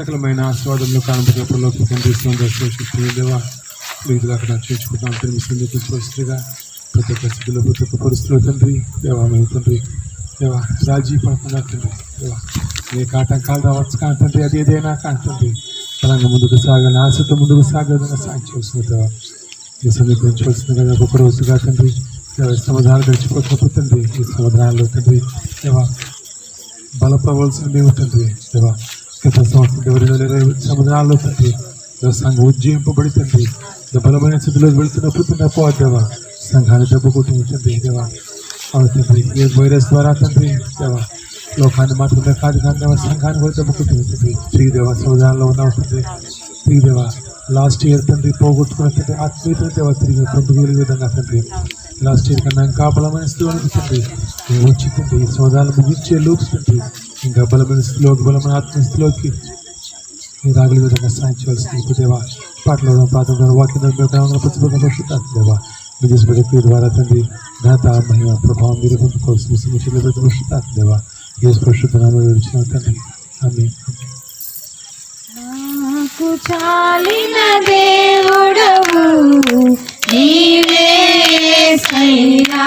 సకలమైన ఆస్వాదంలో కానుకలో తండ్రి దేవా వీధులు అక్కడ చేర్చుకుంటాం తెలుస్తుంది పరిస్థితిగా ప్రతి ఒక్క స్థితిలో ప్రతి ఒక్క పరిస్థితుల్లో తండ్రి దేవా మేము తండ్రి దేవా రాజీ పడకుండా తండ్రి దేవా ఏ ఆటంకాలు రావచ్చు కానీ తండ్రి అది ఏదైనా కానీ తండ్రి బలంగా ముందుకు సాగాలని ఆశతో ముందుకు సాగేదైనా సాగించవలసింది దేవా ఈ సమీపించవలసింది కదా ఒక్కొక్క రోజుగా తండ్రి దేవ సమాధానాలు గడిచిపోతున్నప్పుడు తండ్రి ఈ సమాధానాల్లో తండ్రి దేవా బలపడవలసిన మేము తండ్రి దేవా గత సంవత్సరం 2020 సముద్రాల్లో తండ్రి సంఘం ఉజ్జయింపబడి తండ్రి బలమైన స్థితిలోకి వెళ్తున్నప్పుడు తండ్రి దేవా సంఘాన్ని దెబ్బ కొట్టించండి దేవా అవును తండ్రి ఏ వైరస్ ద్వారా తండ్రి దేవా లోకాన్ని మాత్రమే కాదు కానీ దేవా సంఘాన్ని కూడా దెబ్బ కొట్టించండి శ్రీదేవ సముద్రాల్లో ఉన్నావు తండ్రి శ్రీదేవ లాస్ట్ ఇయర్ తండ్రి పోగొట్టుకున్న తండ్రి ఆత్మీయత దేవా తిరిగి పొందుకోగలిగే విధంగా తండ్రి లాస్ట్ ఇయర్ కన్నా ఇంకా బలమైన స్థితిలో తండ్రి మేము వచ్చి తండ్రి ఈ సోదాలు ముగించే లోపు తండ్రి ఇంకా బలమైన స్థితిలోకి బలమైన ఆత్మస్థితిలోకి మీరు రాగలి విధంగా సాధించవలసింది దేవా పాటలు ప్రాథమిక వాక్యం పరిశుద్ధాత్మ మీ ద్వారా తండ్రి ఘనత మహిమ ప్రభావం మీరు పొందుకోవాల్సిన సమస్యలు పరిశుద్ధాత్మ దేవా ఏ పరిశుద్ధ నామములో విడిచిన తండ్రి ఆమేన్. నాకు చాలిన దేవుడవు నీవే యేసయ్యా,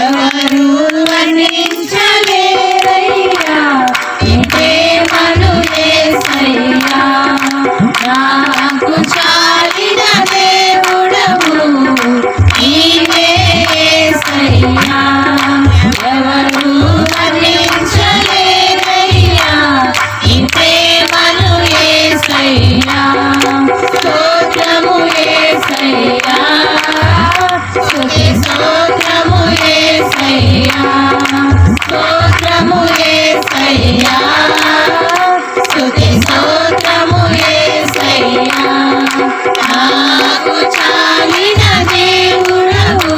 ఎవరు వర్ణించలేరయ్యా నీ ప్రేమను యేసయ్యా. నాకు చాలిన దేవుడవు నీవే యేసయ్యా, ఎవరు వర్ణించలేరయ్యా నీ ప్రేమను యేసయ్యా. స్తోత్రము యేసయ్యా, స్తుతి స్తోత్రము యేసయ్యా, స్తోత్రము యేసయ్యా, స్తుతి స్తోత్రము యేసయ్యా. నాకు చాలిన దేవుడవు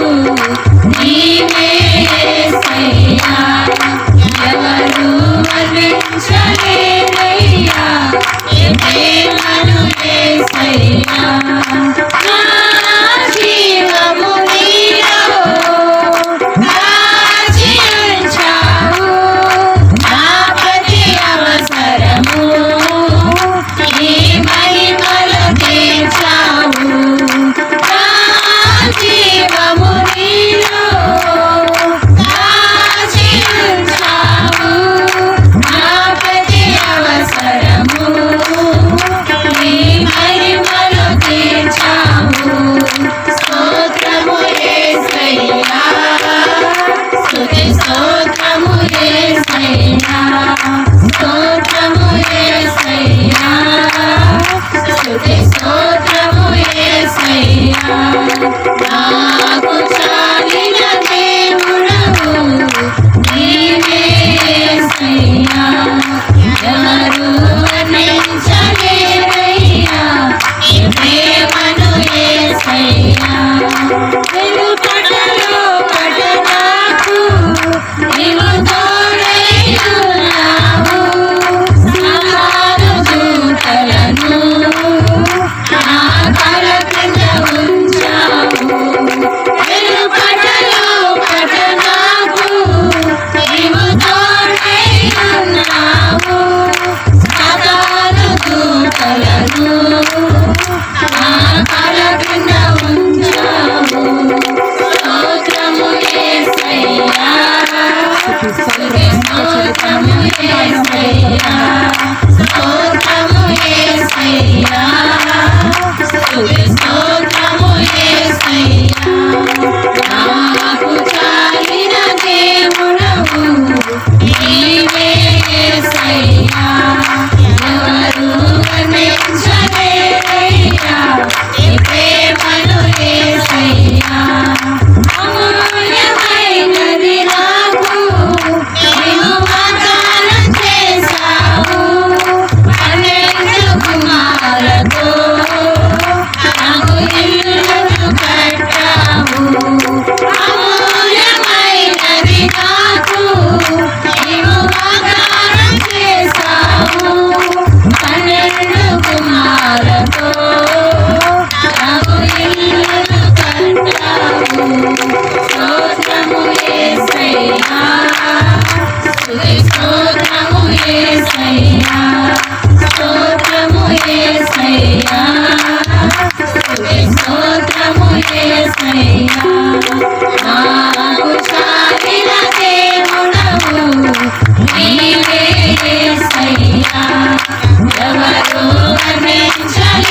నీవే యేసయ్యా, ఎవరు వర్ణించలేరయ్యా నీ ప్రేమను యేసయ్యా. నా జీవము నీలో దాచి ఉంచావు, నా ప్రతి ఎవరు వర్ణించలేరయ్యా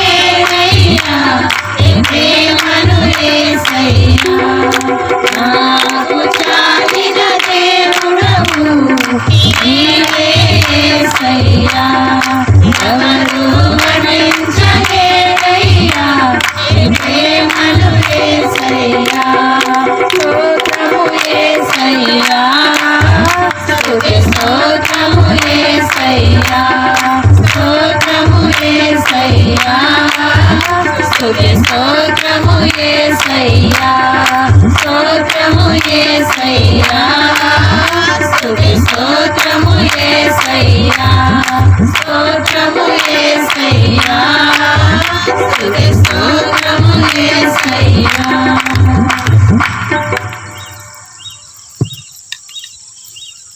నీ ప్రేమను యేసయ్యా నాకు చాలిన దేవుడవు నీవే యేసయ్యా ఎవరు వర్ణించలేరయ్యా నీ ప్రేమను యేసయ్యా స్తోత్రము యేసయ్యా స్తుతి స్తోత్రము యేసయ్యా స్తోత్రము యేసయ్యా స్తుతి స్తోత్రము యేసయ్యా స్తోత్రము యేసయ్యా స్తుతి స్తోత్రము యేసయ్యా స్తోత్రము యేసయ్యా స్తుతి స్తోత్రము యేసయ్యా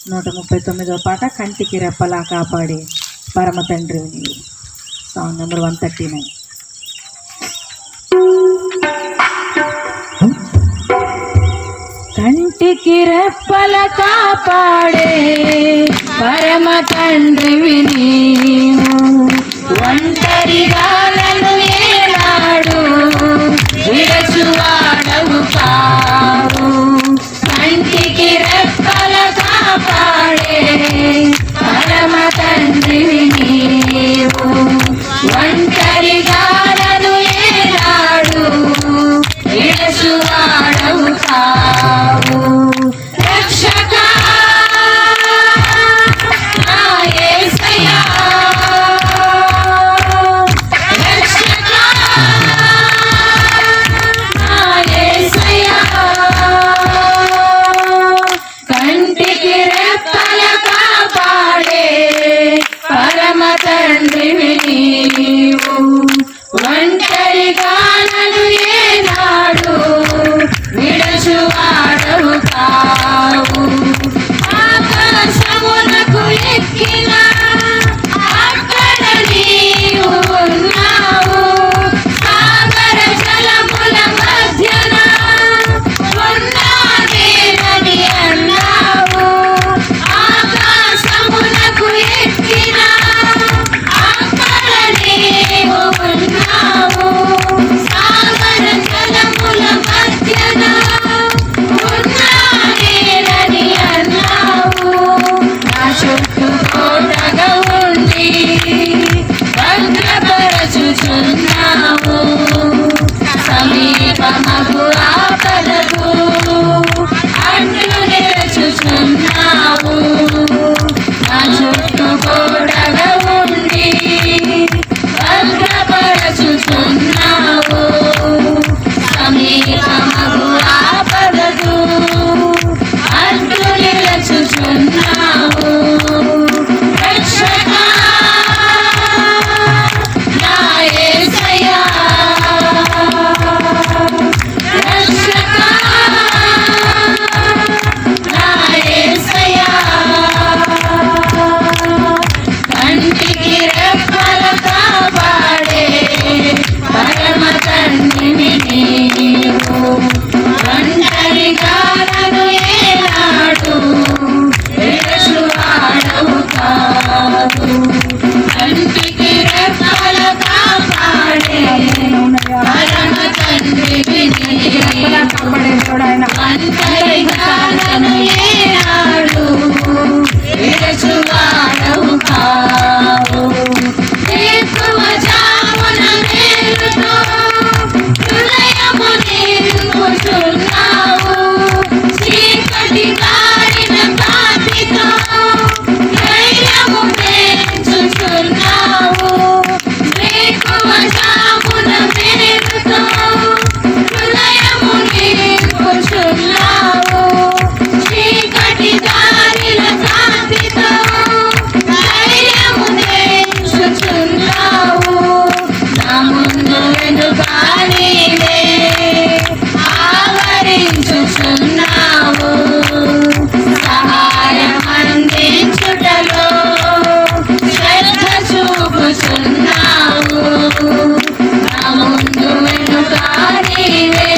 139వ పాట కంటికి రెప్పలా కాపాడే పరమ తండ్రి నీవు. Song number 139. కంటికి రెప్పల కాపాడే పరమ తండ్రివి నీవు ఒంటరిగా నన్ను ఏనాడు విడచువాడవు కావు కంటికి రెప్పల కాపాడే పరమ తండ్రివి నీవు ఒంటరిగా నన్ను ఏనాడు విడచువాడవు కావు రక్షకా నా యేసయ్యా రక్షకా నా యేసయ్యా కంటికి రెప్పల కాపాడే పరమ తండ్రివి నీవు ఒంటరిగా నన్ను ఏనాడు విడచువాడవు కావు ఆకాశమునకు ఎక్కిన అక్కడ నీవు ఉన్నావు సాగర జలముల మధ్యన ఉన్నానేనని అన్నావు ఆకాశమునకు ఎక్కిన అక్కడ నీవు ఉన్నావు సాగర జలముల మధ్యన ఉన్నానేనని అన్నావు నా చుట్టూ కోటగా ఉండి భద్రపరచుచున్నావు సమీపమగు ఆపదకు అడ్డు నిలుచుచున్నావు నా చుట్టూ కోటగా ఉండి భద్రపరచుచున్నావు సమీపమగు ఆపదకు అడ్డు నిలుచుచున్నావు రక్షకా నా యేసయ్యా రక్షకా నా యేసయ్యా కంటికి రెప్పల కాపాడే పరమ తండ్రివి నీవు ఒంటరిగా నన్ను ఏనాడు విడచువాడవు కావు కంటికి రెప్పల కాపాడే పరమ తండ్రివి నీవు ఒంటరిగా నన్ను ఏనాడు విడచువాడవు కావు ఎక్కువ జామున మేలుతో హృదయము నింపుచున్నావు చీకటి కారిన కాంతితో ధైర్యము పెంచుచున్నావు ఎక్కువ జామున మేలుతో హృదయము నింపుచున్నావు చీకటి కారిన కాంతితో ధైర్యము పెంచుచున్నావు నా ముందు వెనుక నీవే ఆవరించుచున్నావు సహాయం అందించుటలో శ్రద్ధ చూపుచున్నావు నా ముందు వెనుక నీవే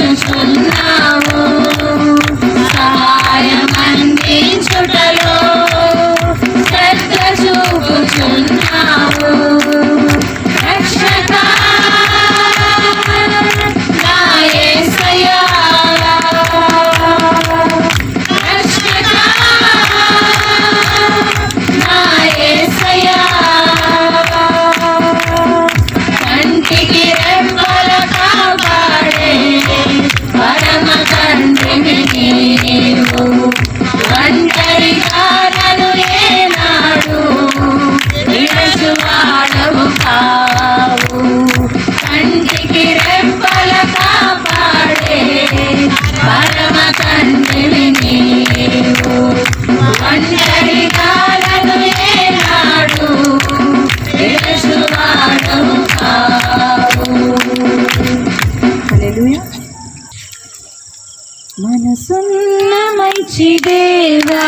ఆవరించుచున్నావు సహాయం అందించుటలో శ్రద్ధ చేయుచున్నావు రక్షకా నా యేసయ్యా రక్షకా నా యేసయ్యా కంటికి రెప్పల కాపాడే పరమ తండ్రివి నీవు ఒంటరిగా నన్ను ఏనాడు విడచువాడవు కావు కంటికి రెప్పల కాపాడే పరమ తండ్రివి నీవు ఒంటరిగా నన్ను ఏనాడు విడచువాడవు కావు. హల్లెలూయా. మనసున్న మంచి దేవా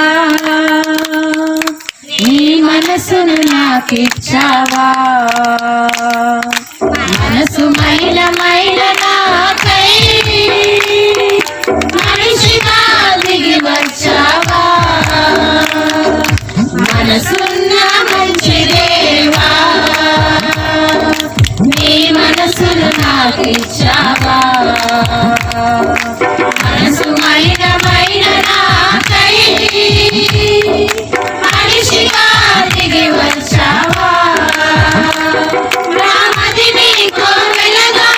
నీ మనసును నాకిచ్చావా మనసు మైల మైల నాకై మనిషిగా దిగి వచ్చావా మనసున్న మంచి దేవా నీ మనసును నాకిచ్చావా మనసు మైన మైన నాకై మనిషిగా దిగి వచ్చావా రామది నీ కోవెలగా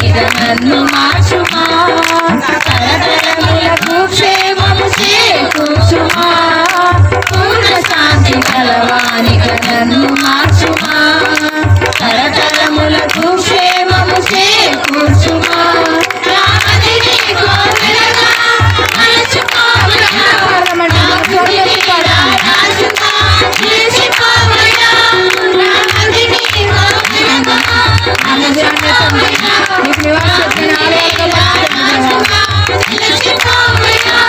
సంతానానిగా నన్ను మార్చుమా తరతరములకు క్షేమము చేకూర్చుమా పూర్ణ శాంతి కలవానిగా నన్ను మార్చుమా తరతరములకు క్షేమము చేకూర్చుమా రామది నీ కోవెలగా మలచుకోవయ్యా రాజుగా నిలిచిపోవయ్యా రామది నీ కోవెలగా మలచుకోవయ్యా నిలిచిపోవయ్యా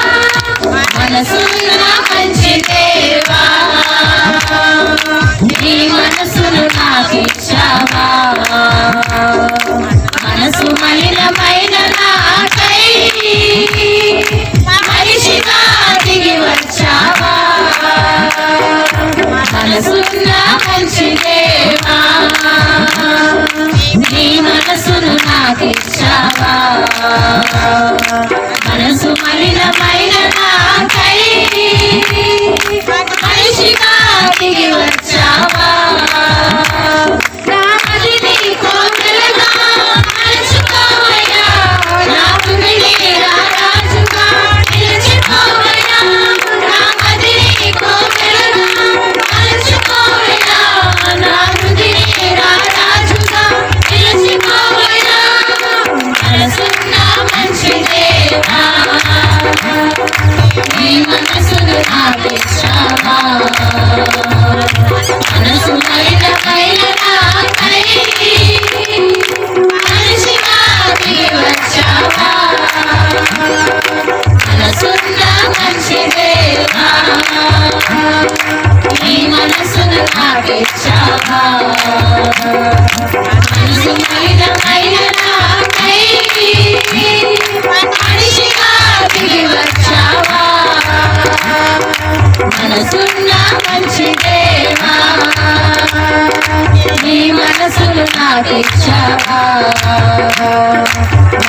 మనసున్న మంచి దేవా నీ మనసును నాకిచ్చావా మనసు మలినమైన నాకై మనిషిగా దిగి వచ్చావా మనసున్న మంచి దేవా నీ మనసును నాకిచ్చావా మనసు మలినమైన నాకై మనిషిగా దిగి వచ్చావా రామది నీ కోవెలగా మలచుకోవయ్యా రాముని రాజుగా నిలిచిపోవయ్యా రామది నీ కోవెలగా మలచుకోవయ్యా రాముని రాజుగా నిలిచిపోవయ్యా మనసున్న మంచి దేవా నీ మనసును నాకిచ్చావా మనసు మలినమైన నాకై మనిషిగా దిగి వచ్చావా మనసున్న మంచి దేవా నీ మనసును నాకిచ్చావా మనసు మలినమైన నాకై మనిషిగా దిగి వచ్చావా మనసున్న మంచి దేవా నీ మనసును నాకిచ్చావా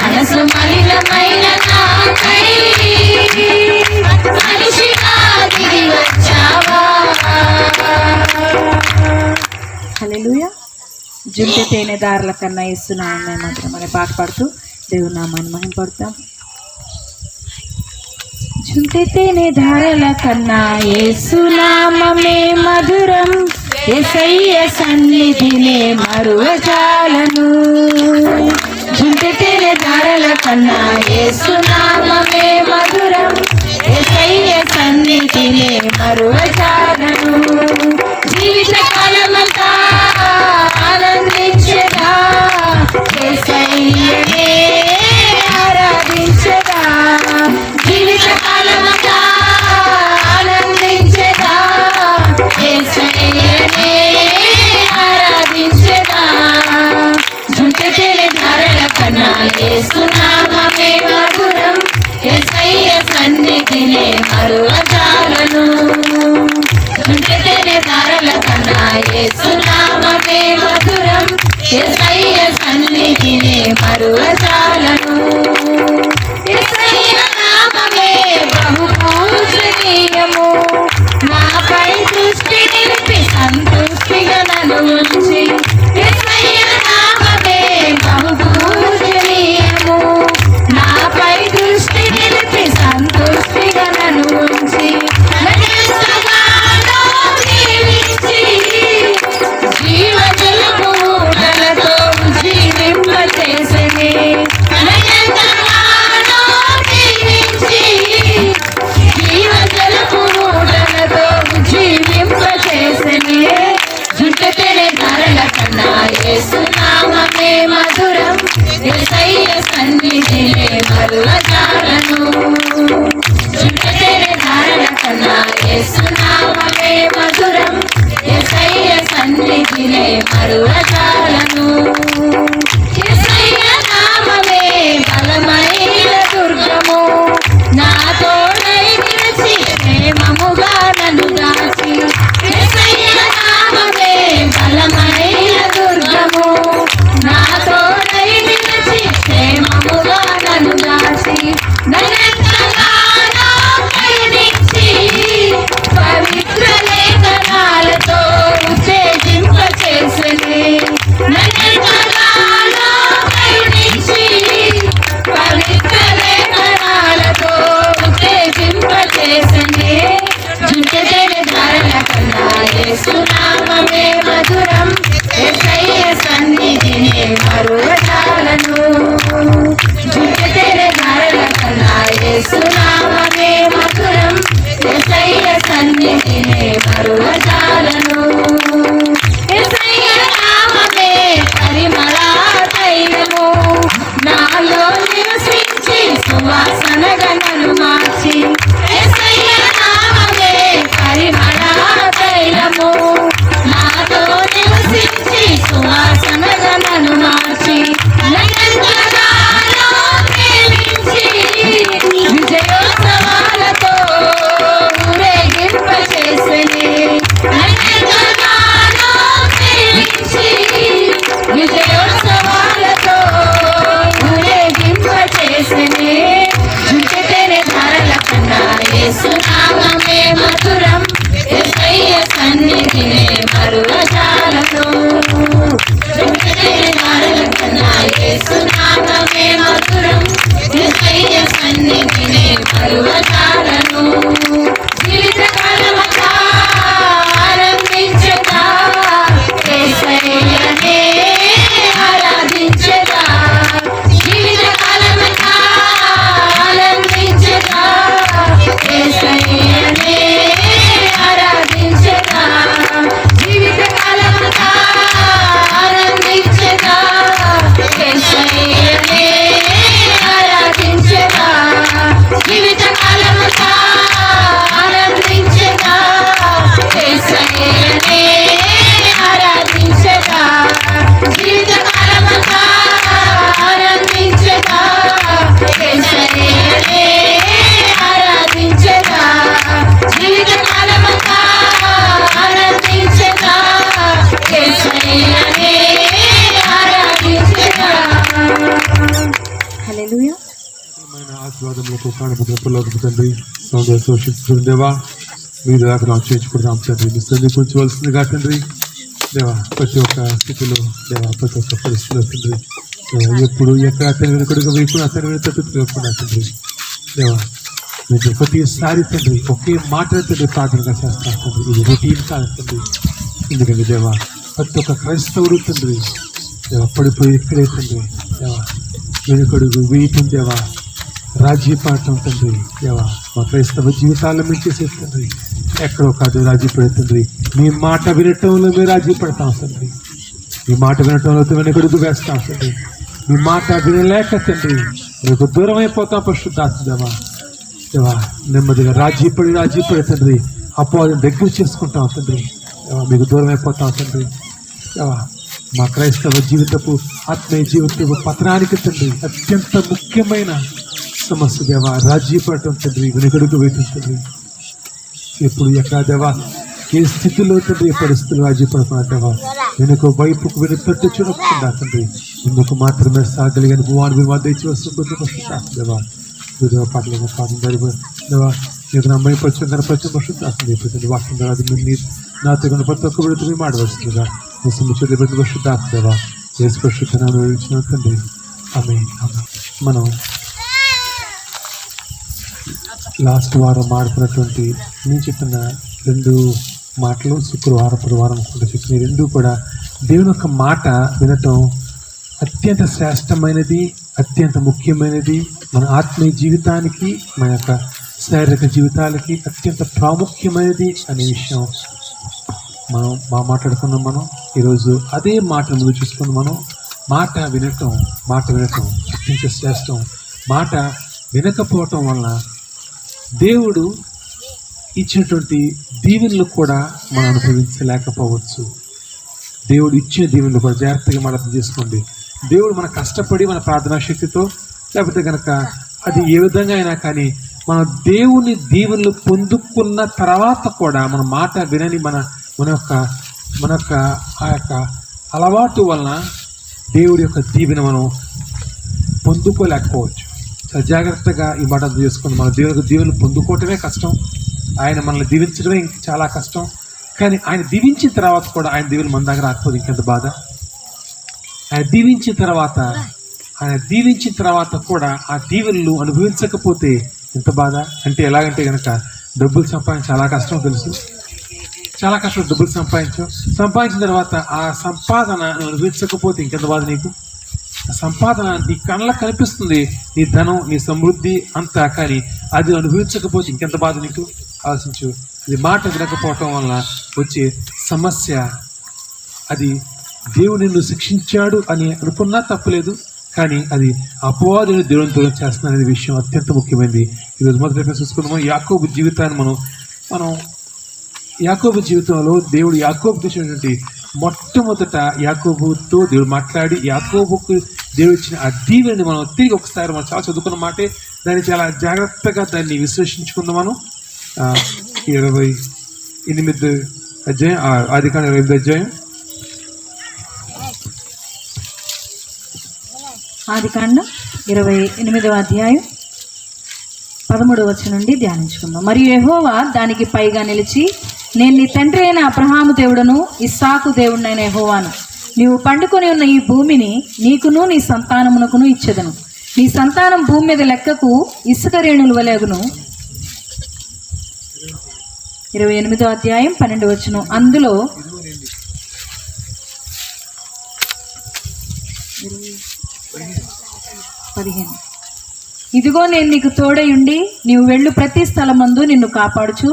మనసు మలినమైన నాకై మనిషిగా దిగి వచ్చావా హల్లెలూయా. జుంటె తేనె దారుల కన్నా ఇస్తున్నామని మాత్రం అనే పాట పాడుతూ దేవుని నామాన్ని మహిమపడతాం. జుంటె తేనె ధారల కన్నా యేసునామమే మధురం యేసయ్య సన్నిధినే మరువజాలను జుంటె తేనె ధారల కన్నా యేసునామమే మధురం యేసయ్య సన్నిధినే మరువజాలను జీవిత కాలమంతా ఆనందించదా యేసయ్యనే ఆరాధించదా జీవిత కాలమంతా ఆనందించదా యేసయ్యనే ఆరాధించదా జుంటె తేనె ధారల కన్నా యేసునామమే మధురం యేసయ్య సన్నిధినే మరువజాలను జుంటె తేనె ధారల కన్నా యేసునామమే మధురం యేసయ్య సన్నిధినే మరువజాలను యేసయ్య నామమే బహు పూజనీయము నాపై దృష్టి నిలిపి సంతృష్టిగా నన్ను ఉంచి యేసయ్య నామమే బహు పూజనీయము నాపై దృష్టి నిలిపి సంతృష్టిగా నన్ను ఉంచి నన్ను దీవించి జీవజలపు ఊటలతో జీవింపచేసెనే నన్ను దీవించి జీవజలపు ఊటలతో జీవింపచేసెనే జుంటె తేనె ధారల కన్నా యేసునామమే మధురం యేసయ్య సన్నిధినే మరువజాలను జుంటె తేనె ధారల కన్నా యేసునామమే మధురం యేసయ్య సన్నిధినే మరువజాలను యేసయ్య నామమే బలమైన దుర్గము నా తోడై నిలిచి ప్రేమముగా నన్ను దాచి యేసయ్య నామమే బలమైన దుర్గము నా తోడై నిలిచి ప్రేమముగా నన్ను దాచి హల్లెలూయా. ఆశీర్వాదములకు కానుకలకు తండ్రి సంతోషిస్తుంది దేవా. మీరు దాకా చేర్చుకుంటాం తండ్రి. మీ సంధి కూర్చోవలసిందిగా తండ్రి దేవా. ప్రతి ఒక్క స్థితిలో దేవా, ప్రతి ఒక్క పరిస్థితిలో తండ్రి దేవా, ఎప్పుడు ఎక్కడ అతని వెనుకడుగా వేయకుండా అతని వెనుక తప్పిపోకుండా తండ్రి దేవా. మీరు ప్రతిసారి తండ్రి ఒకే మాట తండ్రి ప్రార్థనగా చేస్తాను తండ్రి. ఇది రొటీన్ కాదు తండ్రి. ఎందుకంటే దేవా, ప్రతి ఒక్క క్రైస్తవుడు తండ్రి దేవా పడిపోయి ఇక్కడే తండ్రి దేవా, వెనుకడుగు వేయటం దేవా, రాజీ పడటం తండ్రి దేవా. మా క్రైస్తవ జీవితాల్లో మీరు చేసే తండ్రి ఎక్కడో కాదు రాజీ పడే తండ్రి. మీ మాట వినటంలో మేము రాజీ పడతాం తండ్రి. మీ మాట వినటంలో వెనుకడుగు వేస్తాం తండ్రి. మీ మాట వినలేక తండ్రి మీకు దూరం అయిపోతాం పరిశుద్ధాత్మ దేవా. దేవా నెమ్మదిగా రాజీ పడి తండ్రి అపవాదం దగ్గర చేసుకుంటాం తండ్రి దేవా. మీకు దూరం అయిపోతాం తండ్రి దేవా. మా క్రైస్తవ జీవితపు ఆత్మీయ జీవితపు పతనానికి తండ్రి అత్యంత ముఖ్యమైన సమస్య దేవా రాజీ పడటం తండ్రి, వెనుకడుగు వేయటం తండ్రి. ఎప్పుడు ఎక్కడ దేవా ఏ స్థితిలో తండ్రి ఏ పరిస్థితులు రాజీ పడుతున్నా దేవా, వెనుక వైపుకు వెనుకట్టు చూడకుండా తండ్రి ముందుకు మాత్రమే సాగలిగిన భూవాన్ని మీరు మద్దతు వస్తుంది దేవా. దేవ పాటలు పాఠం దేవా మీకు నమ్మని పరిచయం కనపరిచయం పరిశుద్ధాస్తుంది తండ్రి. వాక్యం ద్వారా మీరు నాతో కొన్ని ప్రతి ఒక్క విడుదల మీరు మాడవలసిందిగా చూడబెట్టిన పరిశుద్ధాత్మ దేవా యేసు పరిశుద్ధ అనుభవించిన తండ్రి. ఆమేన్. మనం లాస్ట్ వారం మాడుతున్నటువంటి నేను చెప్పిన 2 మాటలు శుక్రవారం కూడా చెప్పిన 2 కూడా దేవుని యొక్క మాట వినటం అత్యంత శ్రేష్టమైనది, అత్యంత ముఖ్యమైనది. మన ఆత్మీయ జీవితానికి, మన యొక్క శారీరక జీవితాలకి అత్యంత ప్రాముఖ్యమైనది అనే విషయం మనం మాట్లాడుకున్నాం. మనం ఈరోజు అదే మాట ముందు చూసుకుని మనం మాట వినటం అత్యంత శ్రేష్టం. మాట వినకపోవటం వలన దేవుడు ఇచ్చినటువంటి దీవెనలు కూడా మనం అనుభవించలేకపోవచ్చు. దేవుడు ఇచ్చిన దీవెనలు కూడా జాగ్రత్తగా మనం అర్థం చేసుకోండి. దేవుడు మన కష్టపడి మన ప్రార్థనా శక్తితో లేకపోతే కనుక అది ఏ విధంగా అయినా కానీ మన దేవుని దీవెనలు పొందుకున్న తర్వాత కూడా మన మాట వినని మన యొక్క ఆ యొక్క అలవాటు వలన దేవుడి యొక్క దీవెన మనం పొందుకోలేకపోవచ్చు. చాలా జాగ్రత్తగా ఈ మాట అర్థం చేసుకుని మన దేవునికి దీవెనలు పొందుకోవటమే కష్టం. ఆయన మనల్ని దీవించడమే చాలా కష్టం. కానీ ఆయన దీవించిన తర్వాత కూడా ఆయన దీవెనలు మన దగ్గర రాకపోతే ఇంకెంత బాధ. ఆయన దీవించిన తర్వాత కూడా ఆ దీవెనలు అనుభవించకపోతే ఎంత బాధ. అంటే ఎలాగంటే కనుక డబ్బులు సంపాదించడం చాలా కష్టం తెలుసు, చాలా కష్టం. డబ్బులు సంపాదించిన తర్వాత ఆ సంపాదన అనుభవించకపోతే ఇంకెంత బాధ నీకు. ఆ సంపాదన నీ కళ్ళకు కనిపిస్తుంది, నీ ధనం, నీ సమృద్ధి అంతా, కానీ అది అనుభవించకపోతే ఇంకెంత బాధ నీకు. ఆలోచించు. ఇది మాట వినకపోవటం వలన వచ్చే సమస్య. అది దేవుడు నిన్ను శిక్షించాడు అని అనుకున్నా తప్పలేదు, కానీ అది అపవాదుని దేవుని దూరం చేస్తున్న అనే విషయం అత్యంత ముఖ్యమైనది. ఈరోజు మొదటి చూసుకున్నాము యాకోబు జీవితాన్ని. మనం యాకోబు జీవితంలో దేవుడు యాకోబుకి ఇచ్చినటువంటి మొట్టమొదట యాకోబుతో దేవుడు మాట్లాడి యాకోబుకు దేవుడు ఇచ్చిన ఆ దీవెని మనం తిరిగి ఒకసారి మనం చాలా చదువుకున్న మాటే, దాన్ని చాలా జాగ్రత్తగా దాన్ని విశ్లేషించుకుందాం. మనం 28 అధ్యాయం, ఆదికాండం 28 అధ్యాయం, ఆదికాండం 28వ అధ్యాయం 13వ వచనం నుండి ధ్యానించుకుందాం. మరియు యెహోవా దానికి పైగా నిలిచి, నేను నీ తండ్రి అయిన అబ్రహాము దేవుడను, ఇస్సాకు దేవుడినైన యెహోవాను. నీవు పండుకొని ఉన్న ఈ భూమిని నీకును నీ సంతానమునకును ఇచ్చెదను. నీ సంతానం భూమి మీద లెక్కకు ఇసుక రేణుల వలె అగును. 28వ అధ్యాయం 12వ వచనం. అందులో 15, ఇదిగో నేను నీకు తోడయుండి నీవు వెళ్ళు ప్రతి స్థలమందు నిన్ను కాపాడుచు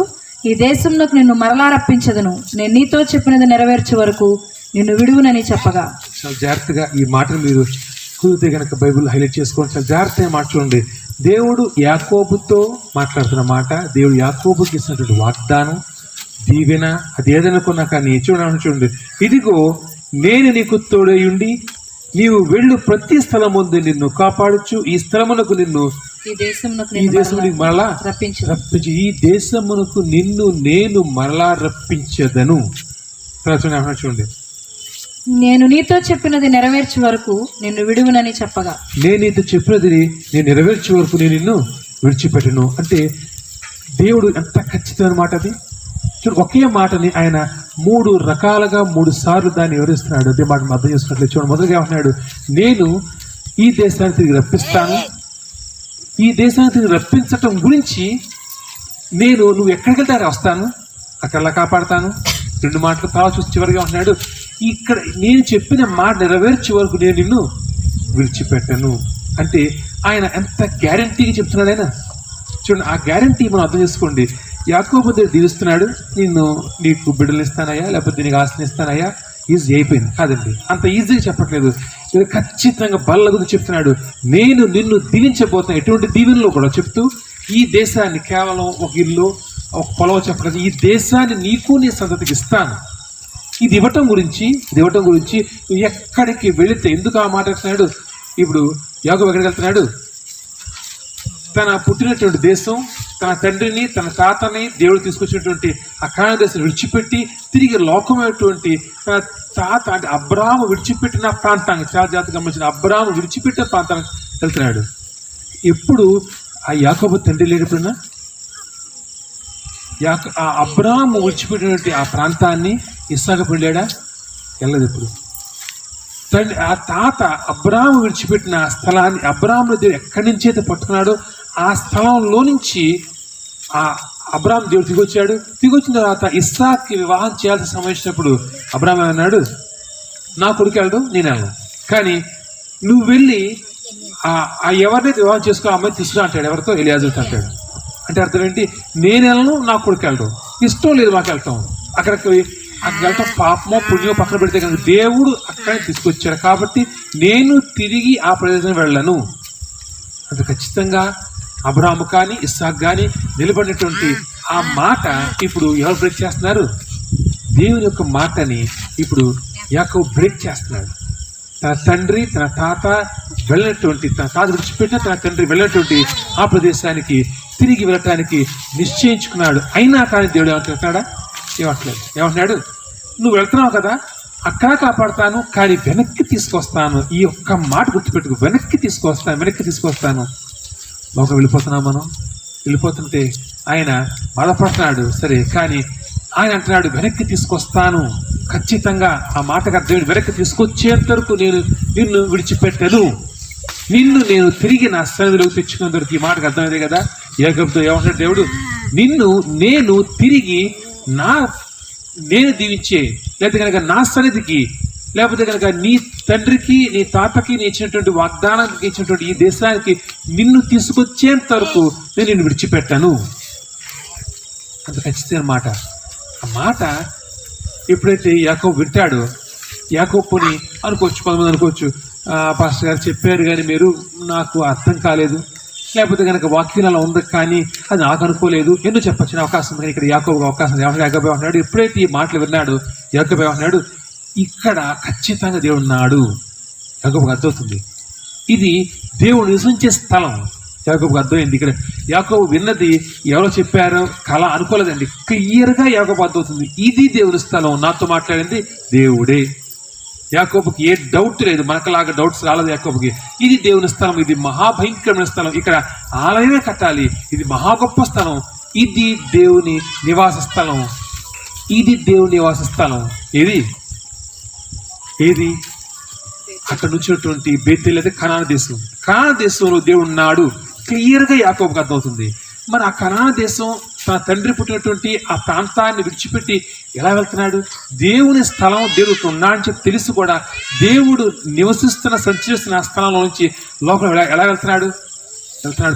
ఈ దేశంలోకి నిన్ను మరలా రప్పించదును. నేను నీతో చెప్పినది నెరవేర్చే వరకు నిన్ను విడువునని చెప్పగా. చాలా జాగ్రత్తగా ఈ మాటను మీరు కుదిరితే కనుక బైబుల్ హైలైట్ చేసుకోండి. చాలా జాగ్రత్తగా మాట చూడండి. దేవుడు యాకోబుతో మాట్లాడుతున్న మాట, దేవుడు యాకోబుకి ఇచ్చినటువంటి వాగ్దానం, దీవెన, అది ఏదనుకున్నా కానీ చూడండి. ఇదిగో నేను నీకు తోడయుండి నీవు వెళ్ళు ప్రతి స్థలం ముందు నిన్ను కాపాడుచు ఈ స్థలమునకు నిన్ను ఈ దేశమునికి మరలా రప్పించు, ఈ దేశమునకు నిన్ను నేను మరలా రప్పించదను. చూడండి, నేను నీతో చెప్పినది నెరవేర్చే వరకు నిన్ను విడువునని చెప్పగా, నేను నీతో చెప్పినది నేను నెరవేర్చే వరకు నేను నిన్ను విడిచిపెట్టను. అంటే దేవుడు ఎంత ఖచ్చితమైన మాట అది. చూడు, ఒకే మాటని ఆయన 3 రకాలుగా 3 సార్లు దాన్ని వివరిస్తున్నాడు. అదే మాట అర్థం చేసుకున్నట్లే. చూడండి, మొదలుగా ఏమంటున్నాడు, నేను ఈ దేశాన్ని తిరిగి రప్పిస్తాను. ఈ దేశాన్ని తిరిగి రప్పించటం గురించి నువ్వు ఎక్కడికి వెళ్తే వస్తాను, అక్కడలా కాపాడతాను. 2 మాటలు తర్వాత చూసి చివరిగా ఉంటున్నాడు, ఇక్కడ నేను చెప్పిన మాట నెరవేర్చే వరకు నేను నిన్ను విడిచిపెట్టను. అంటే ఆయన ఎంత గ్యారంటీగా చెప్తున్నాడు ఆయన. చూడండి, ఆ గ్యారంటీ మనం అర్థం చేసుకోండి. యాకోబు దగ్గర దీవిస్తున్నాడు, నీకు బిడ్డలు ఇస్తానయ్యా, లేకపోతే నీకు ఆస్తిని ఇస్తానయ్యా, ఈజీ అయిపోయింది కాదండి. అంత ఈజీగా చెప్పట్లేదు. ఖచ్చితంగా బల్లగుంది చెప్తున్నాడు, నేను నిన్ను దీవించబోతున్నా. ఎటువంటి దీవెనలో కూడా చెప్తూ ఈ దేశాన్ని కేవలం ఒక ఇల్లు, ఒక పొలం చెప్పలేదు, ఈ దేశాన్ని నీకు నీ సంతతికి ఇస్తాను. ఇది ఇవ్వటం గురించి నువ్వు ఎక్కడికి వెళితే, ఎందుకు ఆ మాట అంటున్నాడు? ఇప్పుడు యాకోబు ఎక్కడికి వెళ్తున్నాడు? తన పుట్టినటువంటి దేశం, తన తండ్రిని, తన తాతని దేవుడు తీసుకొచ్చినటువంటి ఆ కనాను దేశం విడిచిపెట్టి తిరిగి లోకమైనటువంటి తన తాత అంటే అబ్రాహాము విడిచిపెట్టిన ప్రాంతానికి, చాలా జాతి గమనించిన అబ్రాహాము విడిచిపెట్టిన ప్రాంతానికి వెళ్తున్నాడు. ఎప్పుడు ఆ యాకోబు తండ్రి లేనప్పుడున్నా ఆ అబ్రాహాము విడిచిపెట్టినటువంటి ఆ ప్రాంతాన్ని ఇస్సాకు వెళ్ళాడా? వెళ్ళదు. ఎప్పుడు తండ్రి ఆ తాత అబ్రాహాము విడిచిపెట్టిన ఆ స్థలాన్ని అబ్రాహాము దేవుడు ఎక్కడి నుంచి అయితే పట్టుకున్నాడో ఆ స్థలంలో నుంచి ఆ అబ్రాహాం దేవుడు దిగొచ్చాడు. దిగొచ్చిన తర్వాత ఇస్సాక్కి వివాహం చేయాల్సిన సమయం వచ్చినప్పుడు అబ్రాహాం అన్నాడు, నా కొడుకు వెళ్ళడు, నేను వెళ్ళను, కానీ నువ్వు వెళ్ళి ఆ ఎవరినైతే వివాహం చేసుకో అమ్మాయి తీసుకురా అంటాడు. ఎవరితో? ఎలియాజరుతో అంటాడు. అంటే అర్థం ఏంటి? నేను వెళ్ళను, నా కొడుకు వెళ్ళడం, ఇష్టం లేదు మాకు వెళ్తాం. అక్కడికి వెళ్ళటం పాపమో పుణ్యమో పక్కన పెడితే కనుక దేవుడు అక్కడే తీసుకొచ్చాడు కాబట్టి నేను తిరిగి ఆ ప్రదేశం వెళ్ళను. అది ఖచ్చితంగా అబ్రాహాము కానీ ఇస్సాకు కానీ నిలబడినటువంటి ఆ మాట ఇప్పుడు ఎవరు బ్రేక్ చేస్తున్నారు? దేవుని యొక్క మాటని ఇప్పుడు యాకోబు బ్రేక్ చేస్తున్నాడు. తన తండ్రి, తన తాత వెళ్ళినటువంటి, తన తాత విడిచిపెట్టిన తన తండ్రి వెళ్ళినటువంటి ఆ ప్రదేశానికి తిరిగి వెళ్ళటానికి నిశ్చయించుకున్నాడు. అయినా కానీ దేవుడు ఏమంటున్నాడా? ఏమంటున్నాడు? నువ్వు వెళ్తున్నావు కదా, అక్కడ కాపాడుతాను, కానీ వెనక్కి తీసుకొస్తాను. ఈ ఒక్క మాట గుర్తుపెట్టుకు, వెనక్కి తీసుకొస్తాను. లోకం మనం వెళ్ళిపోతుంటే ఆయన బాధపడుతున్నాడు, సరే, కానీ ఆయన అంటున్నాడు వెనక్కి తీసుకొస్తాను. ఖచ్చితంగా ఆ మాటకు అర్థం, వెనక్కి తీసుకొచ్చేంత వరకు నేను నిన్ను విడిచిపెట్టను, నేను తిరిగి నా సన్నిధిలోకి తెచ్చుకునేంత వరకు. ఈ మాటకు అర్థమైంది కదా. యాకోబుతో ఏమంటాడు దేవుడు? నేను తిరిగి నేను దీవించే, లేకపోతే కనుక నా సన్నిధికి, లేకపోతే కనుక నీ తండ్రికి, నీ తాతకి నీ ఇచ్చినటువంటి వాగ్దానానికి ఇచ్చినటువంటి ఈ దేశానికి నిన్ను తీసుకొచ్చేంత వరకు నేను నిన్ను విడిచిపెట్టాను. అంత ఖచ్చితమైన మాట. ఆ మాట ఎప్పుడైతే యాకోబు వింటాడో, యాకోబుని అనుకోవచ్చు, 10 మంది అనుకోవచ్చు, పాస్టర్ గారు చెప్పారు కానీ మీరు నాకు అర్థం కాలేదు, లేకపోతే కనుక వాక్యం అలా ఉంది కానీ అది నాకు అనుకోలేదు, ఎందుకు చెప్పొచ్చిన అవకాశం ఉంది. ఇక్కడ యాకోబు అవకాశం. యాకోబు అన్నాడు, ఎప్పుడైతే ఈ మాటలు విన్నాడు యాకోబు అన్నాడు, ఇక్కడ ఖచ్చితంగా దేవుడు ఉన్నాడు. యాకోబుకు అర్థమవుతుంది, ఇది దేవుడు నివసించే స్థలం. యాకోబుకు అర్థమైంది. ఇక్కడ యాకోబు విన్నది ఎవరో చెప్పారో కళ అనుకోలేదండి, క్లియర్గా యాకోబు అర్థమవుతుంది, ఇది దేవుని స్థలం, నాతో మాట్లాడింది దేవుడే. యాకోబుకి ఏ డౌట్ లేదు, మనకులాగా డౌట్స్ రాలేదు యాకోబుకి. ఇది దేవుని స్థలం, ఇది మహాభయంకరమైన స్థలం, ఇక్కడ ఆలయమే కట్టాలి, ఇది మహా గొప్ప స్థలం, ఇది దేవుని నివాస స్థలం, ఏది అక్కడ నుంచినటువంటి బేతేల్ అయితే కనాను దేశంలో దేవుడు ఉన్నాడు. క్లియర్గా యాకోబుకి అర్థమవుతుంది. మరి ఆ కనాను దేశం, తన తండ్రి పుట్టినటువంటి ఆ ప్రాంతాన్ని విడిచిపెట్టి ఎలా వెళ్తున్నాడు? దేవుని స్థలం, దేవుడు ఉన్నాడని చెప్పి తెలిసి కూడా దేవుడు సంచరిస్తున్న ఆ స్థలంలో నుంచి లోపల ఎలా వెళ్తున్నాడు?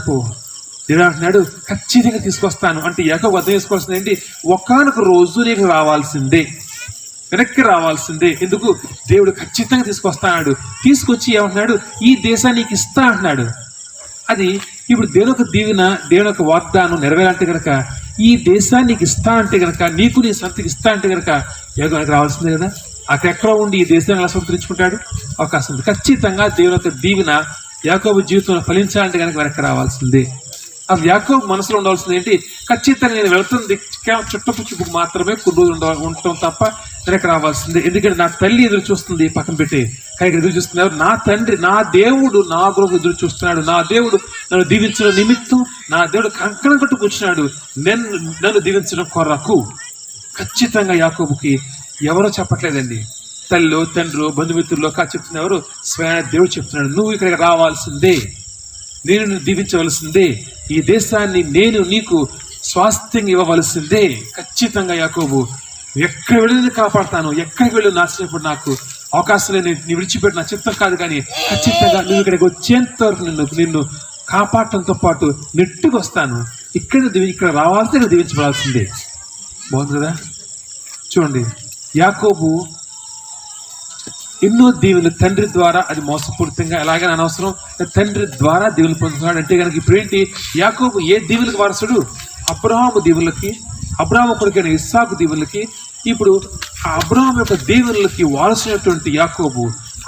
పో, దేవుడు అంటున్నాడు ఖచ్చితంగా తీసుకొస్తాను. అంటే యాకోబు అర్థం చేసుకోవాల్సింది ఏంటి? ఒకానొక రోజు నీకు వెనక్కి రావాల్సిందే. ఎందుకు? దేవుడు ఖచ్చితంగా తీసుకొస్తాడు. తీసుకొచ్చి ఏమంటున్నాడు? ఈ దేశాన్ని నీకు ఇస్తా అంటున్నాడు. అది ఇప్పుడు దేవుని యొక్క దీవెన, దేవుని యొక్క వాగ్దానం నెరవేరాలంటే కనుక, ఈ దేశాన్ని నీకు ఇస్తా అంటే కనుక, నీకు నీ సంతకి ఇస్తా అంటే కనుక యాకోబుకి రావాల్సిందే కదా. అక్కడెక్కడో ఉండి ఈ దేశాన్ని ఎలా సంతరించుకుంటాడు? అవకాశం ఉంది. ఖచ్చితంగా దేవుని యొక్క దీవెన యాకోబు జీవితంలో ఫలించాలంటే కనుక వెనక్కి రావాల్సిందే. అసలు యాకోబు మనసులో ఉండాల్సింది ఏంటి? ఖచ్చితంగా నేను వెళ్తుంది కేవలం చుట్టపు చూపుకు మాత్రమే కొన్ని రోజులు ఉండటం తప్ప వెనక్కి రావాల్సిందే. ఎందుకంటే నా తల్లి ఎదురు చూస్తుంది, పక్కన పెట్టి కానీ ఎదురు చూస్తున్నారు. నా తండ్రి, నా దేవుడు నా కొరకు ఎదురు చూస్తున్నాడు. నా దేవుడు నన్ను దీవించడం నిమిత్తం, నా దేవుడు కంకణం కట్టు కూర్చున్నాడు నన్ను దీవించడం కొరకు. ఖచ్చితంగా యాకోబుకి ఎవరో చెప్పట్లేదండి, తల్లిలో తండ్రిలో బంధుమిత్రుల్లో చెప్తున్న ఎవరు? స్వయాన దేవుడు చెప్తున్నాడు, నువ్వు ఇక్కడికి రావాల్సిందే, నేను నిన్ను దీవించవలసిందే, ఈ దేశాన్ని నేను నీకు స్వాస్థ్యంగా ఇవ్వవలసిందే. ఖచ్చితంగా యాకోబు, ఎక్కడ వెళ్ళి కాపాడుతాను, ఎక్కడికి వెళ్ళి నాశనప్పుడు నాకు అవకాశం లేదు, నీ విడిచిపెట్టి నా చిత్తం కాదు, కానీ ఖచ్చితంగా నువ్వు ఇక్కడికి వచ్చేంత వరకు నిన్ను కాపాడటంతో పాటు నెట్టుకు వస్తాను. ఇక్కడ రావాల్సిందే, ఇక్కడ దీవించబడాల్సిందే. బాగుంది కదా? చూడండి, యాకోబు ఎన్నో దీవులు తండ్రి ద్వారా, అది మోసపూరితంగా ఎలాగైనా అనవసరం, తండ్రి ద్వారా దీవులు పొందుతున్నాడు. అంటే కనుక ఇప్పుడు ఏంటి? యాకోబు ఏ దీవులకు వారసుడు? అబ్రహాము దీవులకి, అబ్రహాము కొడుకైన ఇస్సాకు దీవులకి. ఇప్పుడు ఆ అబ్రహాం యొక్క దీవెనలకి వారసునటువంటి యాకోబు,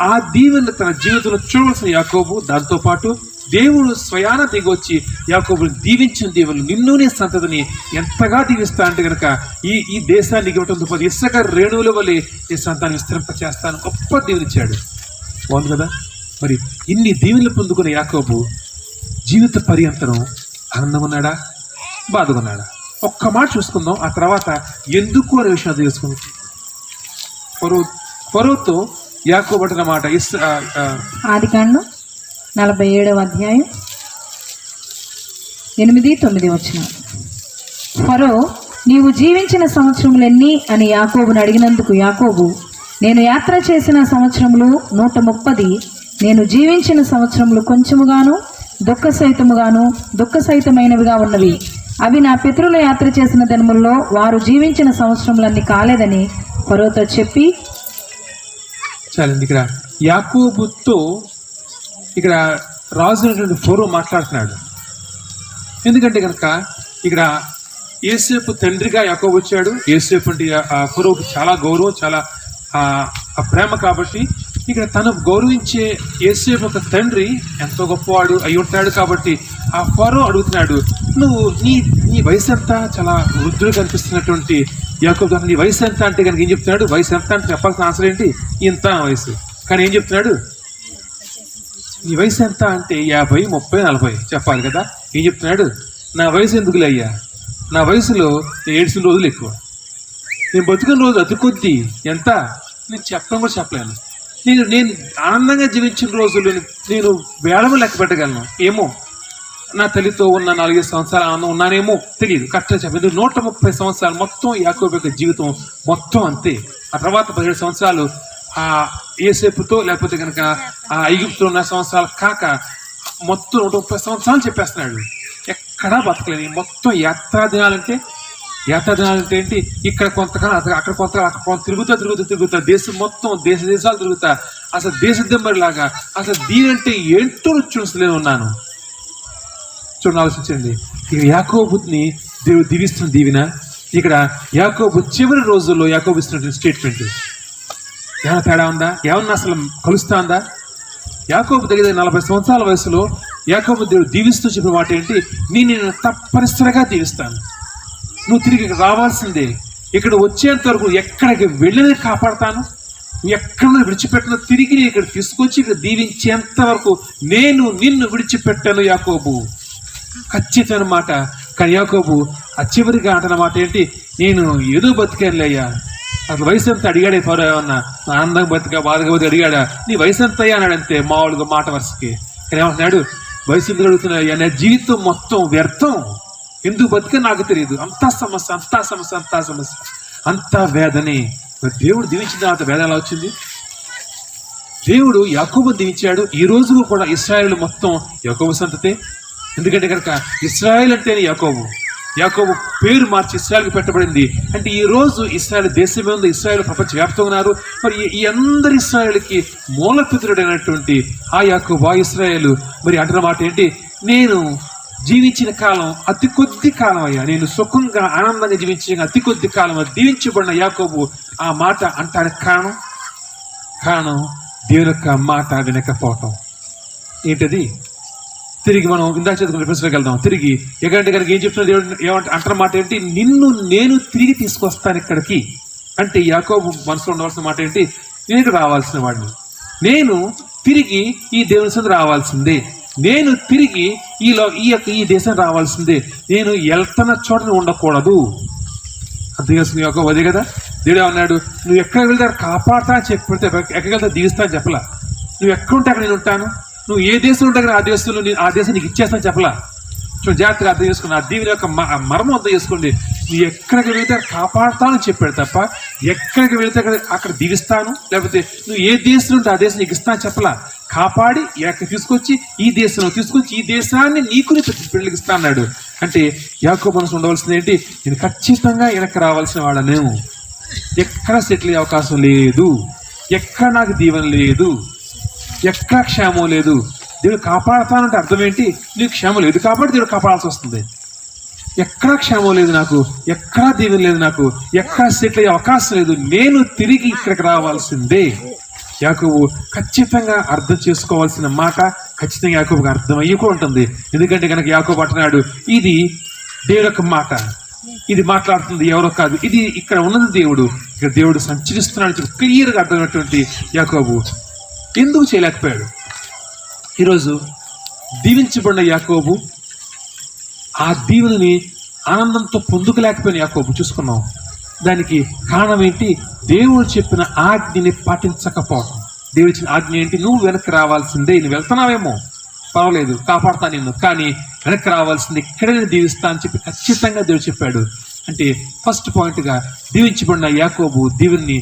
ఆ దీవెనలు తన జీవితంలో చూడవలసిన యాకోబు, దాంతోపాటు దేవుడు స్వయాన దిగొచ్చి యాకోబుని దీవించిన దీవెనలు, నిన్ను నీ సంతతిని ఎంతగా దీవిస్తా అంటే కనుక ఈ దేశాన్ని ఇవ్వటంతో పాటు ఇసుక రేణువుల వల్లే ఈ సంతాన్ని విస్తరింప చేస్తాను, గొప్ప దీవెనిచ్చాడు. బాగుంది కదా? మరి ఇన్ని దీవెనలు పొందుకున్న యాకోబు జీవిత పర్యంతరం ఆనందం బాధకున్నాడా? ఒక్క మాట చూసుకుందాం, ఆ తర్వాత ఎందుకు అనే విషయం తెలుసుకుందాం. ఫరోతో యాకోబు అంటున్న మాట ఆదికాండం 47వ అధ్యాయం 8-9 వచనం. ఫరో, నీవు జీవించిన సంవత్సరములెన్ని అని యాకోబును అడిగినందుకు యాకోబు, నేను యాత్ర చేసిన సంవత్సరములు 130, నేను జీవించిన సంవత్సరములు కొంచెముగాను దుఃఖసహితమైనవిగా ఉన్నవి. అవి నా పితరుల యాత్ర చేసిన దినముల్లో వారు జీవించిన సంవత్సరములన్నీ కాలేదని ఫరోతో చెప్పి. చాలండి, ఇక్కడ యాకోబుతో ఇక్కడ రాజు అయినటువంటి ఫరో మాట్లాడుతున్నాడు. ఎందుకంటే కనుక ఇక్కడ యోసేపు తండ్రిగా యాకోబు వచ్చాడు. యోసేపు అంటే ఆ ఫరోకి చాలా గౌరవం, చాలా ఆ ప్రేమ. కాబట్టి ఇక్కడ తను గౌరవించే యోసేపు యొక్క తండ్రి ఎంతో గొప్పవాడు అయి ఉంటాడు. కాబట్టి ఆ ఫరో అడుగుతున్నాడు, నువ్వు నీ వయసు ఎంత? చాలా వృద్ధుడు కనిపిస్తున్నటువంటి యాకోబు, నీ వయసు ఎంత అంటే కనుక ఏం చెప్తున్నాడు? వయసు ఎంత అంటే చెప్పాల్సిన ఆన్సర్ ఏంటి? ఇంత వయసు. కానీ ఏం చెప్తున్నాడు? నీ వయసు ఎంత అంటే 50, 30, 40 చెప్పాలి కదా. ఏం చెప్తున్నాడు? నా వయసు ఎందుకులే అయ్యా, నా వయసులో నేను ఏడ్చిన రోజులు ఎక్కువ, నేను బతుకున్న రోజు అతి కొద్ది. ఎంత? నేను చెప్పడం కూడా చెప్పలేను. నేను ఆనందంగా జీవించిన రోజులు నేను వేళము లెక్క పెట్టగలను. ఏమో నా తల్లితో ఉన్న 4-5 సంవత్సరాలు ఆనందం ఉన్నానేమో తెలియదు, కరెక్ట్గా చెప్పలేదు. 130 సంవత్సరాలు మొత్తం యాకోబు యొక్క జీవితం మొత్తం అంతే. ఆ తర్వాత 17 సంవత్సరాలు ఆ యోసేపుతో, లేకపోతే కనుక ఆ ఐగుప్తులో ఉన్న సంవత్సరాలు కాక మొత్తం 130 సంవత్సరాలు చెప్పేస్తున్నాడు. ఎక్కడా బతకలేదు. మొత్తం యాత్రాదినాలంటే ఏంటి? ఇక్కడ కొంతకాలం, అక్కడ కొంతకాలం, అక్కడ కొంత తిరుగుతా దేశం మొత్తం, దేశాలు తిరుగుతా, అసలు దేశ దెమ్మరిలాగా, అసలు దీనంటే ఏంటో చూసలేను ఉన్నాను. చూడండి, ఆలోచించండి. ఇక యాకోబుని దేవుడు దీవిస్తున్న దీవెన. ఇక్కడ యాకోబు చివరి రోజుల్లో యాకోబు ఇస్తున్నటువంటి స్టేట్మెంట్ ఏమైనా తేడా ఉందా? ఏమన్నా అసలు కలుస్తా ఉందా? యాకోబు దగ్గర 40 సంవత్సరాల వయసులో యాకోబు దేవుడు దీవిస్తూ చెప్పిన మాట ఏంటి? నేను తప్పనిసరిగా దీవిస్తాను, నువ్వు తిరిగి ఇక్కడ రావాల్సిందే, ఇక్కడ వచ్చేంత వరకు ఎక్కడికి వెళ్ళినది కాపాడతాను, ఎక్కడ విడిచిపెట్టిన తిరిగి నేను ఇక్కడ తీసుకొచ్చి ఇక్కడ దీవించేంత వరకు నేను నిన్ను విడిచిపెట్టాను యాకోబు. ఖచ్చితమైన మాట. కానీ యాకోబు ఆ చివరిగా అంటున్న మాట ఏంటి? నేను ఏదో బతికానులే అయ్యా. అసలు వయసు ఎంత అడిగాడే ఫరో? ఏమన్నా ఆనందంగా బతికా, బాధగా బతికి అడిగాడా? నీ వయసు ఎంత అయ్యా అన్నాడు అంతే, మామూలుగా మాట వరుసకి. కానీ ఏమంటున్నాడు? వయసు ఎందుకు అడుగుతున్నా అయ్యా? నా జీవితం మొత్తం వ్యర్థం, ఎందుకు బతిక నాకు తెలియదు. అంతా సమస్య, అంతా వేదనే. దేవుడు దీవించిన తర్వాత వేదన ఎలా వచ్చింది? దేవుడు యాకోబు దీవించాడు. ఈ రోజు కూడా ఇశ్రాయేలు మొత్తం యాకోబు సంతతే. ఎందుకంటే కనుక ఇశ్రాయేల్ అంటేనే యాకోబు పేరు మార్చి ఇశ్రాయేల్కి పెట్టబడింది. అంటే ఈ రోజు ఇశ్రాయేల్ దేశమే ఉంది, ఇశ్రాయేల్ ప్రపంచవ్యాప్తంగా ఉన్నారు. మరి ఈ అందరి ఇశ్రాయేల్కి మూలపితరుడైనటువంటి ఆ యాకోబు, ఆ ఇశ్రాయేలు మరి అంటున్న మాట ఏంటి? నేను జీవించిన కాలం అతి కొద్ది కాలం అయ్యా, నేను సుఖంగా ఆనందంగా జీవించిన అతి కొద్ది కాలం. దీవించబడిన యాకోబు ఆ మాట అంటానికి కారణం దేవుని యొక్క మాట వినకపోవటం. ఏంటది? తిరిగి మనం ఇందాక చదువుకున్న ప్రశ్నలోకి వెళ్దాం. తిరిగి ఎక్కడంటే కనుక ఏం చెప్తున్నారు దేవుడు, ఏమంటే అంటారు మాట ఏంటి? నిన్ను నేను తిరిగి తీసుకొస్తాను ఇక్కడికి. అంటే యాకోబు మనసులో ఉండవలసిన మాట ఏంటి? నేను ఇక్కడ రావాల్సిన వాడిని, నేను తిరిగి ఈ దేవుని సందు రావాల్సిందే, నేను తిరిగి ఈ దేశం రావాల్సిందే, నేను వెళ్తున్న చోటని ఉండకూడదు. అర్థం చేసుకుని యాకోబు అదే కదా. దేవుడు ఏమన్నాడు? నువ్వు ఎక్కడ వెళ్తే కాపాడుతా అని చెప్పితే ఎక్కడికి వెళ్తా దిగుస్తా అని చెప్పలా. నువ్వు ఎక్కడుంటే అక్కడ నేను ఉంటాను, నువ్వు ఏ దేశంలో ఉంటే ఆ దేశంలో ఆ దేశం నీకు ఇచ్చేస్తాను చెప్పలా. చూడండి, జాగ్రత్తగా అర్థం చేసుకుని ఆ దీవెన యొక్క మర్మం అర్థం చేసుకోండి. నువ్వు ఎక్కడికి వెళితే కాపాడుతాను చెప్పాడు తప్ప ఎక్కడికి వెళితే అక్కడ దీవిస్తాను, లేకపోతే నువ్వు ఏ దేశంలో ఉంటే ఆ దేశం నీకు ఇస్తాను చెప్పలా. కాపాడి ఎక్కడ తీసుకొచ్చి ఈ దేశంలో తీసుకొచ్చి ఈ దేశాన్ని నీకు పెళ్ళికి ఇస్తా అన్నాడు. అంటే యాకోబు మనసు ఉండవలసింది ఏంటి? నేను ఖచ్చితంగా వెనక్కి రావాల్సిన వాడనేమో, ఎక్కడ సెటిల్ అయ్యే అవకాశం లేదు, ఎక్కడ నాకు దీవెన లేదు, ఎక్కడ క్షేమం లేదు. దేవుడు కాపాడుతానంటే అర్థం ఏంటి? నీకు క్షేమం లేదు కాబట్టి దేవుడు కాపాడాల్సి వస్తుంది. ఎక్కడా క్షేమం లేదు నాకు, ఎక్కడా దీవెన లేదు నాకు, ఎక్కడ సెటిల్ అయ్యే అవకాశం లేదు, నేను తిరిగి ఇక్కడికి రావాల్సిందే. యాకోబు ఖచ్చితంగా అర్థం చేసుకోవాల్సిన మాట ఖచ్చితంగా యాకోబుకి అర్థమయ్యి కూడా ఉంటుంది. ఎందుకంటే కనుక యాకోబు అంటున్నాడు, ఇది దేవుడి యొక్క మాట, ఇది మాట్లాడుతుంది ఎవరో కాదు, ఇది ఇక్కడ ఉన్నది దేవుడు, ఇక్కడ దేవుడు సంచరిస్తున్నాడు క్లియర్గా అర్థమైనటువంటి యాకోబు ఎందుకు చేయలేకపోయాడు? ఈరోజు దీవించబడిన యాకోబు ఆ దీవెనని ఆనందంతో పొందుకోలేకపోయిన యాకోబు చూసుకున్నాం. దానికి కారణం ఏంటి? దేవుడు చెప్పిన ఆజ్ఞని పాటించకపోవడం. దేవుడు ఇచ్చిన ఆజ్ఞ ఏంటి? నువ్వు వెనక్కి రావాల్సిందే. నువ్వు వెళ్తున్నావేమో పర్వాలేదు, కాపాడుతా నిన్ను, కానీ వెనక్కి రావాల్సింది, ఇక్కడే నేను దీవిస్తా అని చెప్పి ఖచ్చితంగా దేవుడు చెప్పాడు. అంటే ఫస్ట్ పాయింట్గా దీవించబడిన యాకోబు దీవెన్ని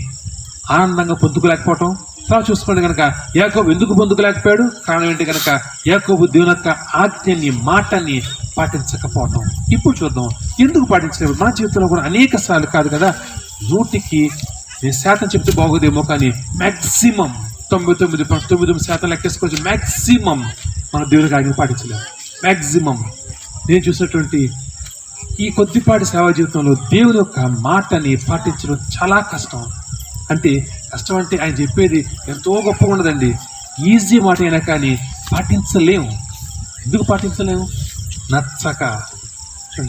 ఆనందంగా పొందుకోలేకపోవటం. తర్వాత చూసుకోండి కనుక యాకోబు ఎందుకు పొందుకోలేకపోయాడు? కారణం ఏంటి కనుక యాకోబు దేవుని యొక్క ఆజ్ఞని మాటని పాటించకపోవటం. ఇప్పుడు చూద్దాం ఎందుకు పాటించలేదు. మన జీవితంలో కూడా అనేక సార్లు కాదు కదా, 100% చెప్తే బాగోదేమో, కానీ మ్యాక్సిమం 99% లెక్కేసుకోవచ్చు. మ్యాక్సిమం మన దేవునికి ఆజ్ఞ పాటించలేము. మ్యాక్సిమం నేను చూసినటువంటి ఈ కొద్దిపాటి సేవా జీవితంలో దేవుని యొక్క మాటని పాటించడం చాలా కష్టం. అంటే కష్టం అంటే ఆయన చెప్పేది ఎంతో గొప్పగా ఉండదండి, ఈజీ మాట అయినా కానీ పాటించలేము. ఎందుకు పాటించలేము? నచ్చక.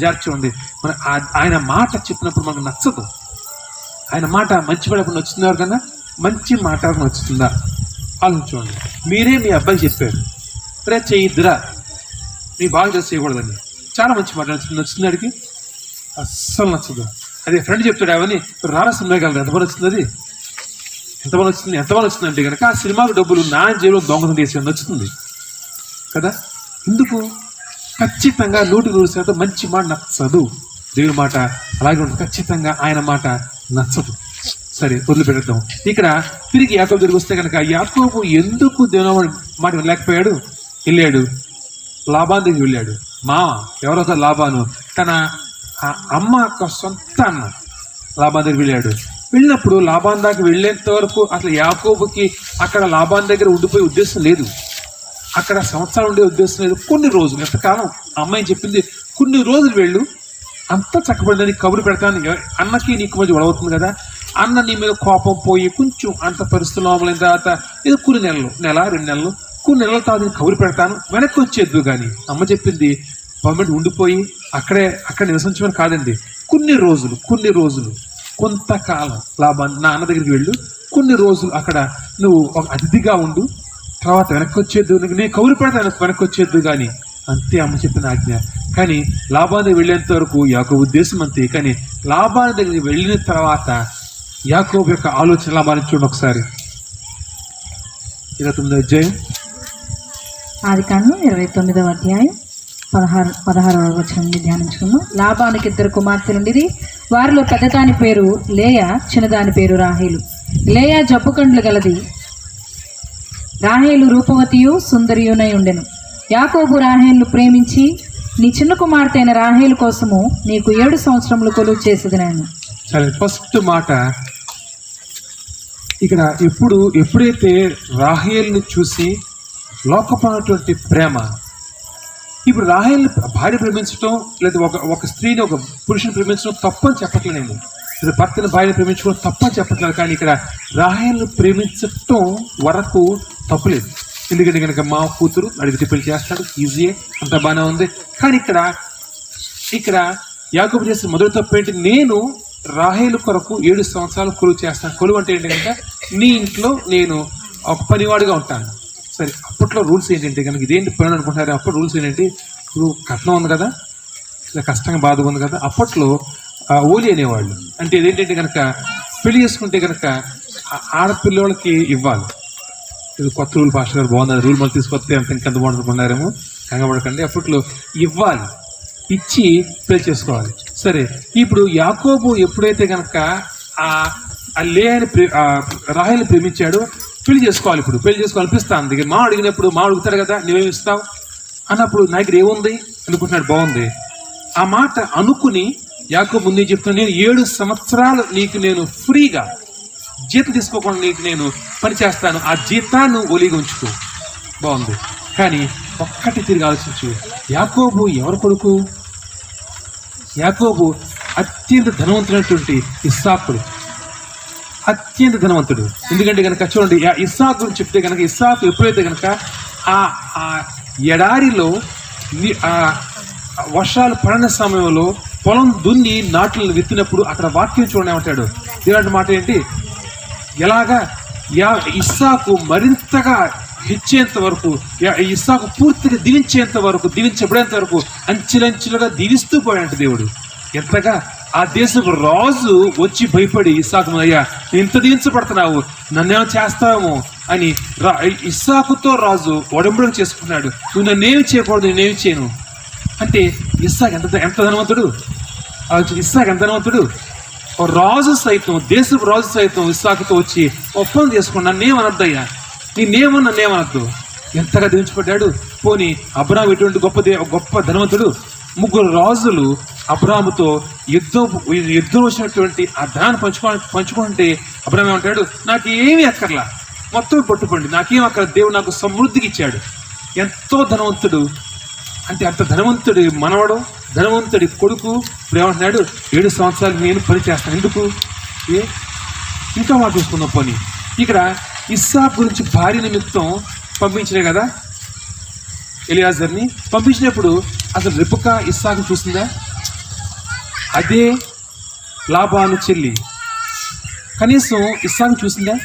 జాగ్రత్త చూడండి, మన ఆయన మాట చెప్పినప్పుడు మనకు నచ్చదు. ఆయన మాట మంచి పడకుండా వచ్చింది ఎవరికన్నా? మంచి మాట నచ్చుతుందా? ఆలోచించండి. మీరే మీ అబ్బాయి చెప్పారు, రే చేయొద్దురా, నీ బాగా చేసి చేయకూడదండి, చాలా మంచి మాట నచ్చుతుంది అడిగి అస్సలు నచ్చదు. అదే ఫ్రెండ్ చెప్తాడు, అవన్నీ రారా సినిమాకి వెళ్తారు, ఎంతమంది వచ్చింది, అది ఎంతమంది వచ్చింది అంటే కనుక ఆ సినిమాకు డబ్బులు నా జేబులో దొంగతనం చేసి నచ్చుతుంది కదా. ఎందుకు? ఖచ్చితంగా 100% మంచి మాట నచ్చదు. దేవుని మాట అలాగే ఉంటుంది, ఖచ్చితంగా ఆయన మాట నచ్చదు. సరే వదిలిపెడతాం. ఇక్కడ తిరిగి యాకోబు దగ్గరికి వస్తే కనుక యాకోబు ఎందుకు దేవుని మాట వెళ్ళలేకపోయాడు? వెళ్ళాడు, లాబాను దగ్గరికి వెళ్ళాడు. మామ ఎవరో లాబాను, తన అమ్మ యొక్క సొంత అన్న లాబాను దగ్గరికి వెళ్ళాడు. వెళ్ళినప్పుడు లాబాను దాకా వెళ్ళేంత వరకు అసలు యాకోబుకి అక్కడ లాబాను దగ్గర ఉండిపోయే ఉద్దేశం లేదు, అక్కడ సంవత్సరాలు ఉండే ఉద్దేశం లేదు. కొన్ని రోజులు, ఎంతకాలం అమ్మాయి చెప్పింది, కొన్ని రోజులు వెళ్ళు, అంతా చక్కబడిందని కబురు పెడతాను. అన్నకి నీకు మధ్య గొడవవుతుంది కదా, అన్న నీ మీద కోపం పోయి కొంచెం అంత పరిస్థితులు అమలైన తర్వాత ఇది కొన్ని నెలలు, 1-2 నెలలు, కొన్ని నెలల తర్వాత నేను కబురు పెడతాను, వెనక్కి వచ్చేద్దు. కానీ అమ్మ చెప్పింది పర్మనెంట్ ఉండిపోయి అక్కడ నివసించమని కాదండి. కొన్ని రోజులు కొంతకాలం నా అన్న దగ్గరికి వెళ్ళు, కొన్ని రోజులు అక్కడ నువ్వు ఒక అతిథిగా ఉండు, తర్వాత వెనక్కి వచ్చేద్దు, నేను కబురు పెడతాను వెనక్కి వచ్చేద్దు. కానీ అంతే అమ్మ చెప్పిన ఆజ్ఞ. కానీ లాబాను దగ్గర వెళ్ళేంత వరకు యాకోబు ఉద్దేశం అంతే. కానీ లాబాను దగ్గరికి వెళ్ళిన తర్వాత యాకోబు యొక్క ఆలోచన లాబాను చూడండి ఒకసారి. 29వ అధ్యాయం, ఆదికాండం 29వ అధ్యాయం 16వ వచనం ధ్యానించుకుందాం. లాబానుకి 2 కుమార్తెలుండిరి. వారిలో పెద్దదాని పేరు లేయా, చిన్నదాని పేరు రాహేలు. లేయా జబ్బుకండ్లు గలది, రాహేలు రూపవతియు సుందరియునై ఉండెను. యాకోబు రాహేలును ప్రేమించి, నీ చిన్న కుమార్తె అయిన రాహేలు కోసము నీకు 7 సంవత్సరములు కొలువు చేసేది నేను. సరే, ఫస్ట్ మాట ఇక్కడ ఎప్పుడైతే రాహేలుని చూసి లోకపడినటువంటి ప్రేమ, ఇప్పుడు రాహేలు భార్య ప్రేమించడం లేదా ఒక స్త్రీని ఒక పురుషుని ప్రేమించడం తప్పని చెప్పట్లేదు నేను, లేదా భర్తని భార్యని ప్రేమించడం తప్పని చెప్పట్లేదు. కానీ ఇక్కడ రాహేలును ప్రేమించటం వరకు తప్పులేదు. ఎందుకంటే కనుక మా కూతురు అడిగితే పెళ్లి చేస్తాడు, ఈజీయే, అంతా బాగానే ఉంది. కానీ ఇక్కడ యాకోబు చేసిన మొదటి తప్పు ఏంటి? నేను రాహేలు కొరకు 7 సంవత్సరాలు కొలువు చేస్తాను. కొలువు అంటే ఏంటి కనుక నీ ఇంట్లో నేను ఒక పనివాడిగా ఉంటాను. సరే, అప్పట్లో రూల్స్ ఏంటంటే కనుక ఇదేంటి పని అనుకుంటారు. అప్పుడు రూల్స్ ఏంటంటే, ఇప్పుడు కట్నం ఉంది కదా, ఇలా కష్టంగా బాధగా ఉంది కదా, అప్పట్లో ఓలి అనేవాళ్ళు. అంటే ఇదేంటంటే కనుక పెళ్లి చేసుకుంటే కనుక ఆడపిల్లలకి ఇవ్వాలి. ఇది కొత్త రూల్, భాష గారు బాగుంది, రూల్ మళ్ళీ తీసుకొస్తే అంత ఇంకెంత బాగుంటున్నారేమో, కంగపడకండి. అప్పట్లో ఇవ్వాలి, ఇచ్చి పెళ్లి చేసుకోవాలి. సరే, ఇప్పుడు యాకోబు ఎప్పుడైతే కనుక లేని రాహేలుని ప్రేమించాడో పెళ్లి చేసుకోవాలి. ఇప్పుడు పెళ్లి చేసుకోవాలనిపిస్తాను. దగ్గర మా అడిగినప్పుడు మా అడుగుతాడు కదా, నువ్వేమి ఇస్తావు అన్నప్పుడు నా దగ్గర ఏముంది అనుకుంటున్నాడు. బాగుంది ఆ మాట అనుకుని యాకోబు ముందే చెప్తున్నాను, నేను 7 సంవత్సరాలు నీకు నేను ఫ్రీగా జీతం తీసుకోకుండా నీకు నేను పని చేస్తాను, ఆ జీతాన్ని ఒలిగా ఉంచుకో. బాగుంది. కానీ ఒక్కటి తిరిగి ఆలోచించు, యాకోబు ఎవరు కొడుకు? యాకోబు అత్యంత ధనవంతుడైనటువంటి ఇస్సాకుడు, అత్యంత ధనవంతుడు. ఎందుకంటే కనుక చూడండి, ఇస్సాకు గురించి చెప్తే కనుక ఇస్సాకు ఎప్పుడైతే కనుక ఆ ఎడారిలో వర్షాలు పడిన సమయంలో పొలం దున్ని నాట్లను విత్తినప్పుడు అక్కడ వాక్యం చూడండి ఏమంటాడు. ఇలాంటి మాట ఏంటి? ఎలాగా ఇస్సాకు మరింతగా హెచ్చేంత వరకు, ఇస్సాకు పూర్తిగా దీవించేంత వరకు, దీవించబడేంత వరకు అంచెలంచెలుగా దీవిస్తూ పోయాడంట దేవుడు. ఎంతగా ఆ దేశపు రాజు వచ్చి భయపడి ఇస్సాకు, అయ్యా ఇంత దీవించబడుతున్నావు, నన్నేమో చేస్తావేమో అని ఇస్సాకుతో రాజు ఒడంబడిక చేసుకున్నాడు. నువ్వు నన్నేమి చేయకూడదు, నేనేమి చేయను అంటే ఇస్సాకు ఎంత ధనవంతుడు. ఇస్సాకు ఎంత ధనవంతుడు. రాజు సైతం, దేశపు రాజు సైతం ఇస్సాకుతో వచ్చి ఒప్పందం చేసుకుని నన్నేమనద్దయ్యా, నన్నేమనద్దు. ఎంతగా దీవించబడ్డాడు. పోనీ అబ్రాహాం ఎటువంటి గొప్ప ధనవంతుడు. 3 రాజులు అబ్రాహాముతో యుద్ధం వచ్చినటువంటి ఆ ధనాన్ని పంచుకుంటే అబ్రాహాం ఏమంటాడు, నాకు ఏమీ అక్కర్లా, మొత్తం పట్టుకోండి, నాకేం అక్కర్లా, దేవుడు నాకు సమృద్ధికి ఇచ్చాడు. ఎంతో ధనవంతుడు. అంటే అంత ధనవంతుడి మనవడు, ధనవంతుడి కొడుకు ఇప్పుడు ఏమంటున్నాడు, 7 సంవత్సరాలు నేను పని చేస్తాను. ఎందుకు? ఇంకా మాట చూసుకుందాం. పని ఇక్కడ ఇస్సాకు గురించి భార్య నిమిత్తం పంపించినే కదా, ఎలియాజర్ని పంపించినప్పుడు అసలు రెబెకా ఇస్సాకు చూసిందా? అదే లాబాను చెల్లి కనీసం ఇస్సాకు చూసిందా?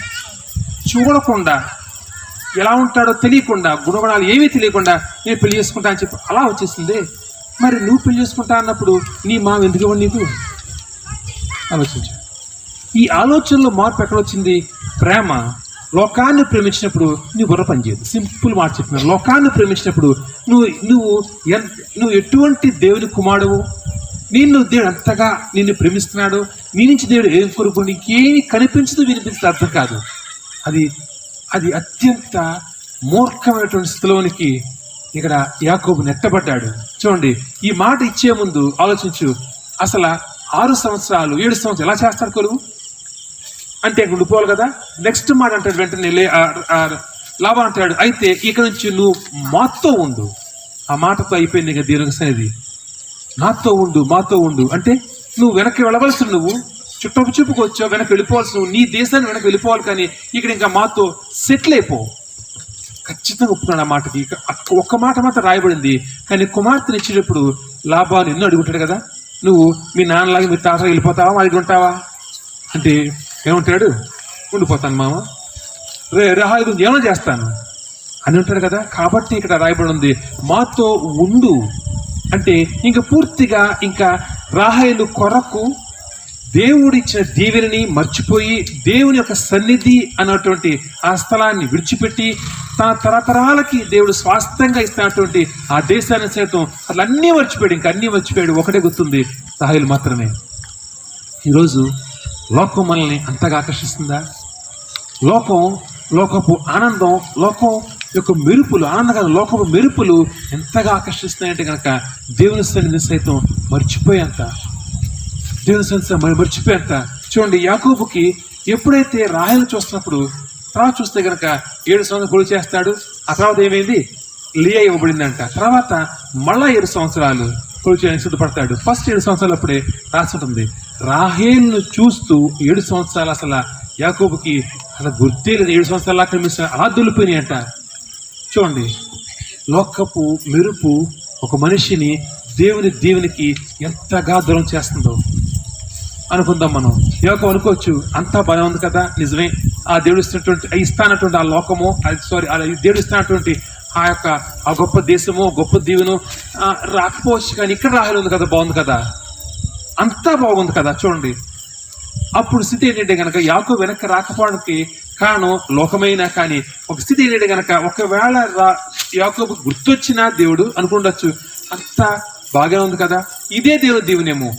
చూడకుండా, ఎలా ఉంటాడో తెలియకుండా, గుణగుణాలు ఏమీ తెలియకుండా నేను పెళ్లి చేసుకుంటా అని చెప్పి అలా వచ్చేసిందే. మరి నువ్వు పెళ్లి చేసుకుంటా అన్నప్పుడు నీ మామ ఎందుకు ఇవ్వండి నీకు? ఆలోచించు. ఈ ఆలోచనలో మార్పు ఎక్కడొచ్చింది? ప్రేమ. లోకాన్ని ప్రేమించినప్పుడు నీ బుర్ర పనిచేయదు. సింపుల్ మాట చెప్తున్నారు. లోకాన్ని ప్రేమించినప్పుడు నువ్వు ఎటువంటి దేవుని కుమారుడు, దేవుడు అంతగా నిన్ను ప్రేమిస్తున్నాడు, నీ నుంచి దేవుడు ఏం కోరుకు, నీకేమి కనిపించదు, వినిపించదు, అర్థం కాదు. అది అత్యంత మూర్ఖమైనటువంటి స్థితిలోనికి ఇక్కడ యాకోబు నెట్టబడ్డాడు. చూడండి, ఈ మాట ఇచ్చే ముందు ఆలోచించు. అసలు 6 సంవత్సరాలు 7 సంవత్సరాలు ఎలా చేస్తాడు కొలువు అంటే ఇక్కడ ఉండిపోవాలి కదా. నెక్స్ట్ మాట అంటాడు వెంటనే లాభం అంటాడు, అయితే ఇక నుంచి నువ్వు మాతో ఉండు. ఆ మాటతో అయిపోయింది ఇక దేవునికి సన్నిధి. మాతో ఉండు అంటే నువ్వు వెనక్కి వెళ్ళవలసి, నువ్వు చుట్టపు చూపుకు వచ్చావు, వెనక్కి వెళ్ళిపోవాల్సి, నువ్వు నీ దేశాన్ని వెనక్కి వెళ్ళిపోవాలి, కానీ ఇక్కడ ఇంకా మాతో సెటిల్ అయిపో. ఖచ్చితంగా ఒప్పుకున్నాడు ఆ మాటకి. ఒక్క మాట మాత్రం రాయబడింది. కానీ కుమార్తెను ఇచ్చేటప్పుడు లాభాన్ని ఎన్నో అడుగుంటాడు కదా, నువ్వు మీ నాన్నలాగా మీ తాత వెళ్ళిపోతావా, మా దగ్గర ఉంటావా అంటే ఏమంటాడు, ఉండిపోతాను మామ, రాహాయి గురించి ఏమో చేస్తాను అని ఉంటాడు కదా. కాబట్టి ఇక్కడ రాయబడి ఉంది మాతో ఉండు అంటే ఇంకా పూర్తిగా ఇంకా రాహాయిలు కొరకు దేవుడిచ్చిన దీవెనని మర్చిపోయి దేవుని యొక్క సన్నిధి అన్నటువంటి ఆ స్థలాన్ని విడిచిపెట్టి తన తరతరాలకి దేవుడు స్వాస్థ్యంగా ఇస్తున్నటువంటి ఆ దేశాన్ని సైతం అట్లా అన్నీ మర్చిపోయాడు. ఇంకా అన్నీ మర్చిపోయాడు. ఒకటే గుర్తుంది, రాహాయిలు మాత్రమే. ఈరోజు లోకం మనల్ని అంతగా ఆకర్షిస్తుందా? లోకపు ఆనందం, లోకం యొక్క మెరుపులు, ఆనందం కాదు, లోకపు మెరుపులు ఎంతగా ఆకర్షిస్తున్నాయంటే కనుక దేవుని సన్నిధిని సైతం మర్చిపోయేంత, మర్చిపోయేంత. చూడండి, యాకోబుకి ఎప్పుడైతే రాహేలు చూస్తున్నప్పుడు, తర్వాత చూస్తే కనుక 7 సంవత్సరాలు కొలువు చేస్తాడు. ఆ తర్వాత ఏమైంది, లియా ఇవ్వబడిందంట. తర్వాత మళ్ళా 7 సంవత్సరాలు కొలువు చేయడానికి సిద్ధపడతాడు. ఫస్ట్ 7 సంవత్సరాలు అప్పుడే రాసి ఉంటుంది. రాహేలును చూస్తూ 7 సంవత్సరాలు అసలు యాకోబుకి అసలు గుర్తే లేదు. 7 సంవత్సరాలు కనిపిస్తున్నా అలా దొలిపోయినాయి అంట. చూడండి, లోకపు మెరుపు ఒక మనిషిని దేవునికి ఎంతగా దూరం చేస్తుందో అనుకుందాం మనం. యోగం అనుకోవచ్చు, అంతా బాగా ఉంది కదా, నిజమే, ఆ దేవుడు ఇస్తానటువంటి ఆ లోకము, దేవుడు ఇస్తున్నటువంటి ఆ గొప్ప దేశము, గొప్ప దీవెను రాకపోవచ్చు, కానీ ఇక్కడ రాహేలు ఉంది కదా, బాగుంది కదా, అంతా బాగుంది కదా. చూడండి, అప్పుడు స్థితి ఏంటంటే కనుక యాకోబు వెనక్కి రాకపోవడానికి కారణం లోకమైనా, కానీ ఒక స్థితి ఏంటంటే కనుక ఒకవేళ యాకోబు గుర్తొచ్చినా దేవుడు అనుకుండొచ్చు, అంతా బాగానే ఉంది కదా, ఇదే దేవుడు దీవెనేమో,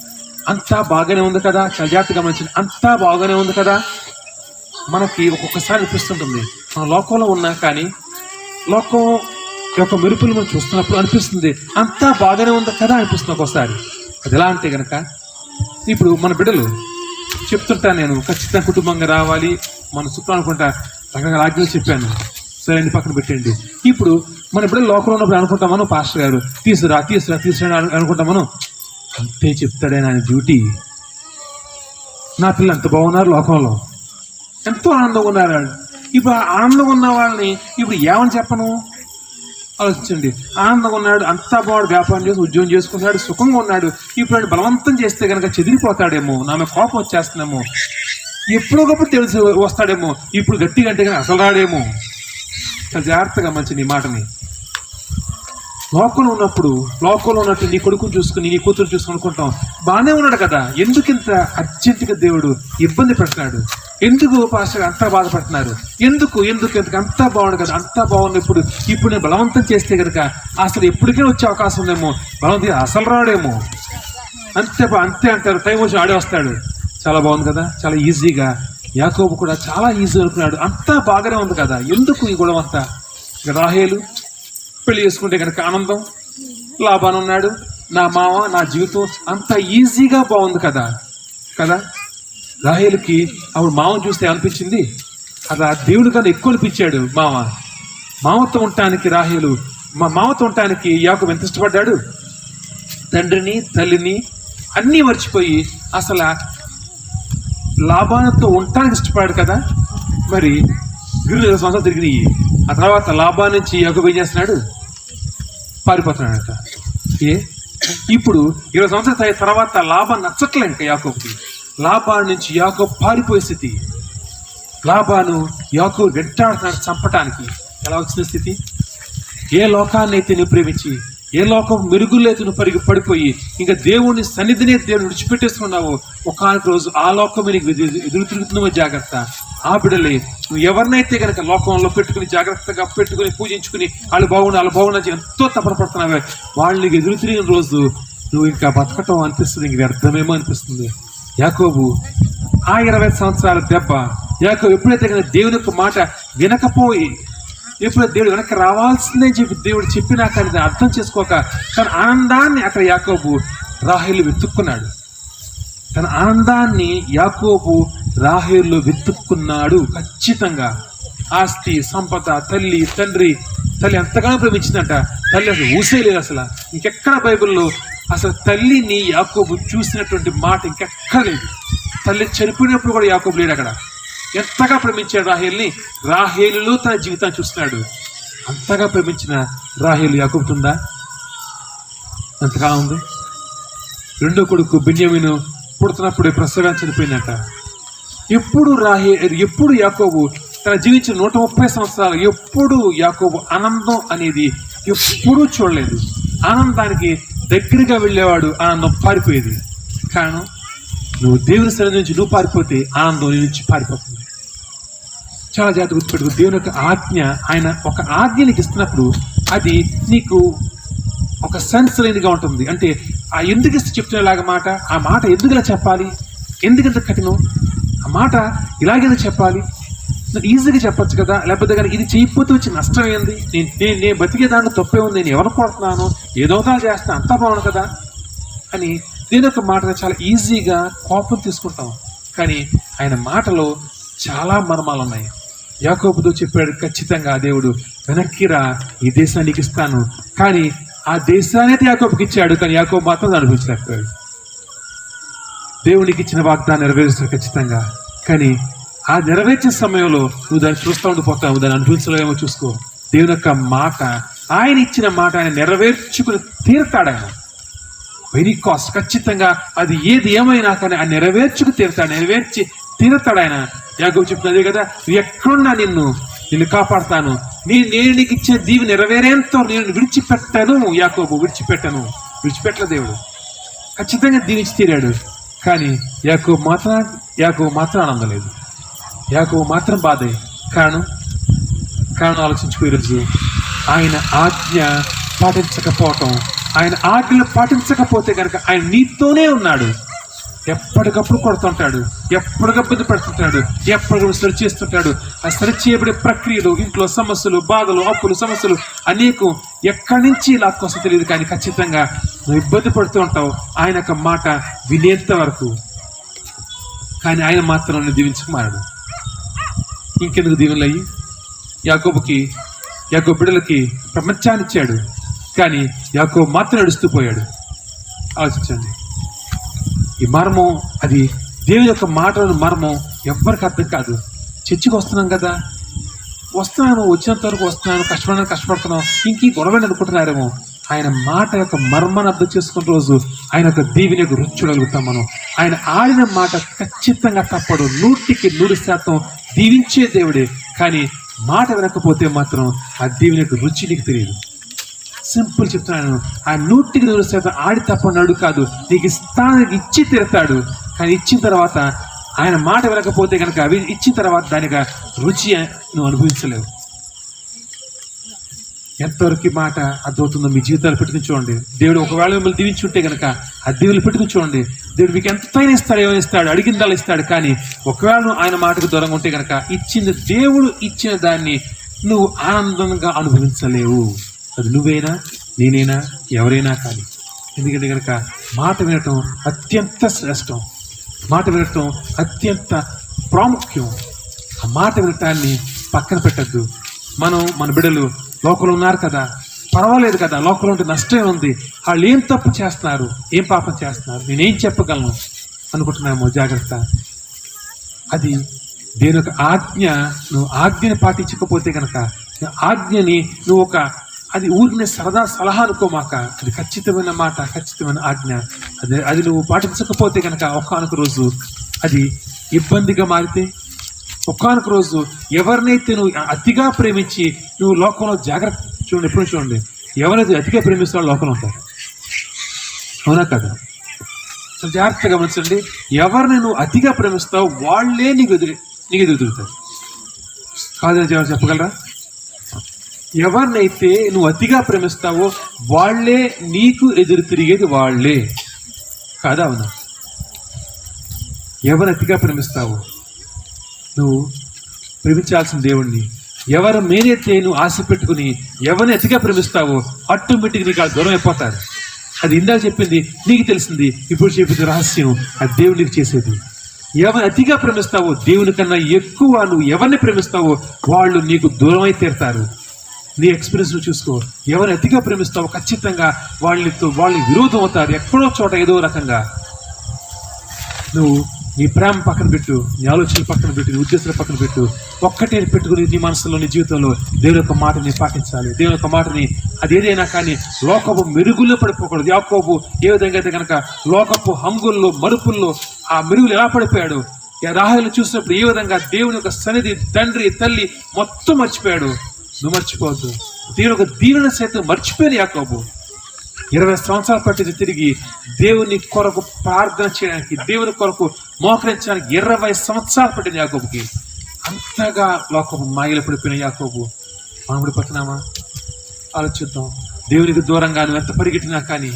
అంతా బాగానే ఉంది కదా, చాలా జాగ్రత్తగా గమనించండి, అంతా బాగానే ఉంది కదా. మనకి ఒక్కొక్కసారి అనిపిస్తుంటుంది, మన లోకంలో ఉన్నా కానీ లోకం యొక్క మెరుపులు మనం చూస్తున్నప్పుడు అనిపిస్తుంది అంతా బాగానే ఉంది కదా అనిపిస్తుంది ఒక్కోసారి. అది ఎలా అంటే కనుక, ఇప్పుడు మన బిడ్డలు చెప్తుంటా, నేను ఖచ్చితంగా కుటుంబంగా రావాలి, మన చుట్టూ అనుకుంటా రకరకాల ఆజ్ఞలు చెప్పాను, సరే అండి పక్కన పెట్టండి. ఇప్పుడు మన బిడ్డలు లోకంలో ఉన్నప్పుడు అనుకుంటాం మనం, పాస్టర్ గారు తీసుకురా అనుకుంటాం మనం, అంతే చెప్తాడే నా డ్యూటీ, నా పిల్లలు ఎంత బాగున్నారు, లోకంలో ఎంతో ఆనందంగా ఉన్నారు. ఇప్పుడు ఆనందంగా ఉన్న వాళ్ళని ఇప్పుడు ఏమని చెప్పను, ఆలోచించండి. ఆనందంగా ఉన్నాడు, అంతా బాగుడు, వ్యాపారం చేసి ఉద్యోగం చేసుకున్నాడు, సుఖంగా ఉన్నాడు. ఇప్పుడు ఆయన బలవంతం చేస్తే కనుక చెదిరిపోతాడేమో, నామె కోపం వచ్చేస్తున్నామో, ఎప్పుడోకప్పుడు తెలిసి వస్తాడేమో, ఇప్పుడు గట్టిగా అంటే కానీ అసలు రాడేమో. చాలా జాగ్రత్తగా మంచి నీ మాటని. లోకంలో ఉన్నట్టు నీ కొడుకుని చూసుకుని, నీ కూతురు చూసుకుని అనుకుంటాం, బాగానే ఉన్నాడు కదా, ఎందుకు ఇంత అర్జెంటుగా దేవుడు ఇబ్బంది పెడుతున్నాడు, ఎందుకు పాస్టర్ అంతా బాధపడుతున్నారు, ఎందుకు అంతా బాగుండు కదా, అంతా బాగున్నప్పుడు ఇప్పుడు నేను బలవంతం చేస్తే కనుక అసలు ఎప్పటికైనా వచ్చే అవకాశం ఉందేమో, బలవంతం అసలు రాడేమో, అంతే అంటారు. టైం వచ్చి ఆడే వస్తాడు. చాలా బాగుంది కదా, చాలా ఈజీగా. యాకోబు కూడా చాలా ఈజీ అనుకున్నాడు, అంతా బాగానే ఉంది కదా, ఎందుకు ఈ గొడవ అంతా. రాహేలు పెళ్లి చేసుకుంటే కనుక ఆనందం, లాభాన్ని ఉన్నాడు, నా మామ, నా జీవితం అంత ఈజీగా బాగుంది కదా. రాహేలుకి ఆవిడ మామను చూస్తే అనిపించింది కదా, దేవుడి కన్నా ఎక్కువ అనిపించాడు మామతో ఉండటానికి. రాహేలు మామతో ఉండటానికి యాకోబు ఎంత ఇష్టపడ్డాడు, తండ్రిని తల్లిని అన్నీ మర్చిపోయి అసలు లాభాలతో ఉండటానికి ఇష్టపడాడు కదా. మరి 20 సంవత్సరాలు తిరిగినాయి. ఆ తర్వాత లాభాన్ని నుంచి యాకోబు ఏం చేస్తున్నాడు, పారిపోతున్నాడట. ఇప్పుడు 20 సంవత్సరాల తర్వాత లాభం నచ్చట్లే ఇంకా యాకోబుకి. లాభాన్ని నుంచి యాకోబు పారిపోయే స్థితి. లాభాను యాకోబు వెంటాడుతున్నాడు చంపటానికి. ఎలా వచ్చిన స్థితి? ఏ లోకాన్ని అయితే నువ్వు ప్రేమించి, ఏ లోకం మెరుగులైతే నువ్వు పడిపోయి ఇంకా దేవుని సన్నిధినే దేవుని విడిచిపెట్టేసుకున్నావు, ఒకనొక రోజు ఆ లోకమే నీకు ఎదురు తిరుగుతున్నావో జాగ్రత్త. ఆ బిడ్డలే నువ్వు ఎవరినైతే కనుక లోకంలో పెట్టుకుని జాగ్రత్తగా పెట్టుకుని పూజించుకుని వాళ్ళు బాగున్నా ఎంతో తపన పడుతున్నావే, వాళ్ళకి ఎదురు తిరిగిన రోజు నువ్వు ఇంకా బతకటం అనిపిస్తుంది, ఇంక వ్యర్థమేమో అనిపిస్తుంది. యాకోబు ఆ 20 సంవత్సరాల దెబ్బ. యాకోబు ఎప్పుడైతే కనుక దేవుని యొక్క మాట వినకపోయి, ఎప్పుడైతే దేవుడు వెనక్కి రావాల్సిందే చెప్పి దేవుడు చెప్పినా కానీ దాన్ని అర్థం చేసుకోక తన ఆనందాన్ని అక్కడ యాకోబు రాహేలు వెతుక్కున్నాడు. తన ఆనందాన్ని యాకోబు రాహేలు వెతుక్కున్నాడు. ఖచ్చితంగా ఆస్తి, సంపద, తల్లి, తండ్రి. తల్లి ఎంతగానో ప్రేమించిందంట. తల్లి అసలు ఊసేయలేదు. అసలు ఇంకెక్కడ బైబిల్లో అసలు తల్లిని యాకోబు చూసినటువంటి మాట ఇంకెక్కడ లేదు. తల్లి చనిపోయినప్పుడు కూడా యాకోబు లేడు అక్కడ. ఎంతగా ప్రేమించాడు రాహేల్ని. రాహేలులో తన జీవితాన్ని చూస్తున్నాడు. అంతగా ప్రేమించిన రాహేలు యాకోబుతుందా? ఎంతగా ఉంది. రెండో కొడుకు బెన్యామీను పుడుతున్నప్పుడు ప్రసవం చనిపోయిందంట. ఎప్పుడు యాకోబు తన జీవించిన 130 సంవత్సరాలు ఎప్పుడు యాకోబు ఆనందం అనేది ఎప్పుడూ చూడలేదు. ఆనందానికి దగ్గరగా వెళ్ళేవాడు, ఆనందం పారిపోయేది. కారణం, నువ్వు దేవుని సన్నిధి నుంచి నువ్వు పారిపోతే ఆనందం నీ నుంచి పారిపోతుంది. చాలా జాగ్రత్త గుర్తుపెట్టుకో. దేవుని యొక్క ఆజ్ఞ, ఆయన ఒక ఆజ్ఞ నీకు ఇస్తున్నప్పుడు అది నీకు ఒక సెన్స్ లేనిగా ఉంటుంది. అంటే ఆ ఎందుకు ఇస్తే చెప్తున్నలాగా మాట, ఆ మాట ఎందుకు ఇలా చెప్పాలి, ఎందుకంత కఠినం, ఆ మాట ఇలాగేదో చెప్పాలి, ఈజీగా చెప్పచ్చు కదా, లేకపోతే కానీ ఇది చేయకపోతే వచ్చి నష్టం ఏంది, నేను బతికే దాంట్లో తప్పే ఉంది, నేను ఎవరు కొడుతున్నాను, ఏదోతా చేస్తాను, అంతా బాగుంది కదా అని దీని యొక్క మాట చాలా ఈజీగా కోపం తీసుకుంటాం. కానీ ఆయన మాటలో చాలా మర్మాలు ఉన్నాయి. యాకోబుతో చెప్పాడు, ఖచ్చితంగా దేవుడు వెనక్కిరా, ఈ దేశానికి ఇస్తాను. కానీ ఆ దేశాన్ని అయితే యాకోబుకి ఇచ్చాడు, కానీ యాకోబు మాత్రం అనిపించలేకపోయాడు. దేవునికి ఇచ్చిన వాగ్దాన్ని నెరవేరుస్తాడు ఖచ్చితంగా. కానీ ఆ నెరవేర్చే సమయంలో నువ్వు దాన్ని చూస్తూ ఉండిపోతావు, దాన్ని అనిపించలేమో చూసుకో. దేవుని యొక్క మాట, ఆయన ఇచ్చిన మాట ఆయన నెరవేర్చుకుని తీరుతాడు. ఆయన వెరీ కాస్ట్, ఖచ్చితంగా అది ఏది ఏమైనా కానీ ఆయన నెరవేర్చుకు తీరుతాడు, నెరవేర్చి తీరుతాడు ఆయన. యాకోబు చెప్తున్నదే కదా, ఎక్కడున్నా నిన్ను కాపాడుతాను, నేను నీకు ఇచ్చే దీవి నెరవేరేంతో నేను విడిచిపెట్టాను. యాకోబు విడిచిపెట్టలే దేవుడు, ఖచ్చితంగా దీవించి తీరాడు. కానీ యాకోబు మాత్రం ఆనందం లేదు, యాకోబు మాత్రం బాధే. కారణం ఆలోచించుకో. ఈరోజు ఆయన ఆజ్ఞ పాటించకపోవటం, ఆయన ఆజ్ఞలు పాటించకపోతే కనుక ఆయన నీతోనే ఉన్నాడు, ఎప్పటికప్పుడు కొడుతుంటాడు, ఎప్పటికప్పుడు పెడుతుంటాడు, ఎప్పటికప్పుడు సరి చేస్తుంటాడు. ఆ సరి చేయబడే ప్రక్రియలు, ఇంట్లో సమస్యలు, బాధలు, అప్పులు, సమస్యలు అనేకం ఎక్కడి నుంచి లాక్కొస్తో తెలియదు, కానీ ఖచ్చితంగా నువ్వు ఇబ్బంది పడుతూ ఉంటావు ఆయన యొక్క మాట వినేంత వరకు. కానీ ఆయన మాత్రం నన్ను దీవించక మారాడు. ఇంకెందుకు దీవెనలు అయ్యి? యాకోబు బిడ్డలకి ప్రపంచాన్ని ఇచ్చాడు, కానీ యాకోబు మాత్రం నడుస్తూ పోయాడు. ఆలోచించండి. ఈ మర్మం, అది దేవుని యొక్క మాటలను మర్మం ఎవ్వరికి అర్థం కాదు. చర్చికి వస్తున్నాం కదా, వచ్చినంత వరకు వస్తున్నాను, కష్టపడుతున్నాం, ఇంకీ గొడవని అనుకుంటున్నారేమో. ఆయన మాట యొక్క మర్మాన్ని అర్థం చేసుకున్న రోజు ఆయన యొక్క దీవెని యొక్క రుచి చూడగలుగుతాం మనం. ఆయన ఆడిన మాట ఖచ్చితంగా తప్పడు, 100% దీవించే దేవుడే. కానీ మాట వినకపోతే మాత్రం ఆ దీవెని యొక్క రుచి నీకు తెలియదు. సింపుల్ చెప్తున్నాను, ఆ 100% ఆడి తప్పన్నాడు కాదు, నీకు ఇస్తానికి ఇచ్చి తీరుతాడు. కానీ ఇచ్చిన తర్వాత ఆయన మాట వినకపోతే కనుక అవి ఇచ్చిన తర్వాత దానికి రుచి నువ్వు అనుభవించలేవు. ఎంతవరకు మాట అర్థమవుతుందో మీ జీవితాలు పెట్టుకుని చూడండి. దేవుడు ఒకవేళ మిమ్మల్ని దీవించుంటే కనుక ఆ దేవుళ్ళు పెట్టుకుని చూడండి. దేవుడు మీకు ఎంతైనా ఇస్తాడు, ఏమైనా ఇస్తాడు, అడిగిందాలు ఇస్తాడు. కానీ ఒకవేళ నువ్వు ఆయన మాటకు దూరంగా ఉంటే కనుక దేవుడు ఇచ్చిన దాన్ని నువ్వు ఆనందంగా అనుభవించలేవు. అది నువ్వైనా, నేనైనా, ఎవరైనా కానీ. ఎందుకంటే కనుక మాట వినటం అత్యంత శ్రేష్టం, మాట వినటం అత్యంత ప్రాముఖ్యం. ఆ మాట వినటాన్ని పక్కన పెట్టద్దు. మన బిడ్డలు లోకంలో ఉన్నారు కదా, పర్వాలేదు కదా, లోకంలో ఉంటే నష్టం ఉంది, వాళ్ళు ఏం తప్పు చేస్తున్నారు, ఏం పాపం చేస్తున్నారు, నేనేం చెప్పగలను అనుకుంటున్నామో జాగ్రత్త. అది దేని యొక్క ఆజ్ఞ, నువ్వు ఆజ్ఞని పాటించకపోతే కనుక ఆజ్ఞని నువ్వు అది ఊరిని సరదా సలహా అనుకోమాక, అది ఖచ్చితమైన మాట, ఖచ్చితమైన ఆజ్ఞ. అది నువ్వు పాటించకపోతే కనుక ఒకానొక రోజు అది ఇబ్బందిగా మారితే, ఒకానొక రోజు ఎవరినైతే నువ్వు అతిగా ప్రేమించి నువ్వు లోకంలో జాగ్రత్త చూడండి, ఎప్పుడు చూడండి, ఎవరైతే అతిగా ప్రేమిస్తారో లోకంలో ఉంటారు, అవునా కదా? జాగ్రత్తగా గమనించండి. ఎవరిని నువ్వు అతిగా ప్రేమిస్తావు వాళ్ళే నీకు ఎదురు తిరుగుతారు. కాదని చెప్పగలరా? ఎవరినైతే నువ్వు అతిగా ప్రేమిస్తావో వాళ్ళే నీకు ఎదురు తిరిగేది, వాళ్ళే కాదా? అవునా? ఎవరిని అతిగా ప్రేమిస్తావో, నువ్వు ప్రేమించాల్సిన దేవుణ్ణి ఎవరి మీదైతే నువ్వు ఆశ పెట్టుకుని ఎవరిని అతిగా ప్రేమిస్తావో ఆటోమేటిక్గా నీకు ఆ దూరం అయిపోతారు. అది ఇందాక చెప్పింది నీకు తెలిసింది, ఇప్పుడు చెప్పింది రహస్యం, అది దేవుడు నీకు చేసేది. ఎవరిని అతిగా ప్రేమిస్తావో, దేవుని కన్నా ఎక్కువ నువ్వు ఎవరిని ప్రేమిస్తావో వాళ్ళు నీకు దూరం అయి తీరుతారు. నీ ఎక్స్పీరియన్స్ చూసుకో. ఎవరిని అతిగా ప్రేమిస్తావో ఖచ్చితంగా వాళ్ళు విరోధం అవుతారు, ఎక్కడో చోట ఏదో రకంగా. నువ్వు నీ ప్రేమ పక్కన పెట్టు, నీ ఆలోచనలు పక్కన పెట్టు, నీ ఉద్దేశాలు పక్కన పెట్టు. ఒక్కటే పెట్టుకుని నీ మనసులో, నీ జీవితంలో దేవుని యొక్క మాటని పాటించాలి. దేవుని యొక్క మాటని అది ఏదైనా కానీ లోకపు మెరుగుల్లో పడిపోకూడదు. యాకోబు ఏ విధంగా అయితే కనుక లోకపు హంగుల్లో, మరుపుల్లో ఆ మెరుగులు ఎలా పడిపోయాడు, రాహేలు చూసినప్పుడు ఏ విధంగా దేవుని యొక్క సన్నిధి, తండ్రి, తల్లి మొత్తం మర్చిపోయాడు. నువ్వు మర్చిపోవద్దు. దేవుని యొక్క దీవెన సైతం మర్చిపోయాను యాకోబు. 20 సంవత్సరాలు పట్టింది తిరిగి దేవుని కొరకు ప్రార్థన చేయడానికి, దేవుని కొరకు మోకరించడానికి 20 సంవత్సరాలు పట్టింది యాకోబుకి. అంతగా లోకపు మాయలు పడిపోయిన యాకోబు మనం పడుతున్నామా? ఆలోచిద్దాం. దేవునికి దూరంగా నువ్వు ఎంత పరిగెట్టినా కానీ,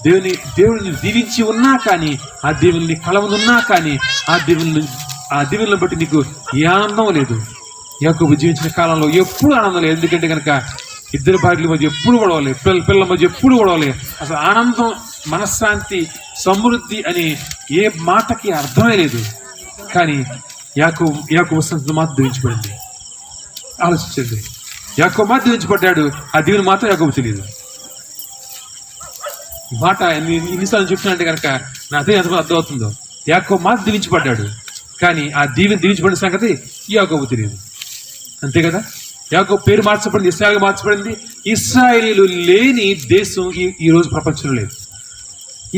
దేవుడిని దీవించి ఉన్నా కానీ, ఆ దేవుని కలవనున్నా కానీ ఆ దేవుని బట్టి నీకు ఏ ఆనందం లేదు. యాకోబు జీవించిన కాలంలో ఎప్పుడు ఆనందం లేదు. ఎందుకంటే కనుక ఇద్దరు భార్యల మధ్య ఎప్పుడు గొడవలే, పిల్లల మధ్య ఎప్పుడు గొడవలే. అసలు ఆనందం, మనశ్శాంతి, సమృద్ధి అని ఏ మాటకి అర్థమే లేదు. కానీ యాకోబు సంతతి మాత్రం దీవించబడింది. ఆలోచించండి, యాకోబు మాత్రం దీవించబడ్డాడు, ఆ దీవెన మాత్రం యాకోబు తెలియదు. మాట ఇన్నిసార్లు చెప్తున్నానంటే కనుక నా అదే ఎంతమంది అర్థమవుతుందో. యాకోబు మాత్రం దీవించబడ్డాడు, కానీ ఆ దీవెన దీవించబడిన సంగతి యాకోబు తెలియదు. అంతే కదా? యాకోబు పేరు మార్చబడింది, ఇశ్రాయేలుగా మార్చబడింది. ఇశ్రాయేలీలు లేని దేశం ఈరోజు ప్రపంచంలో లేదు.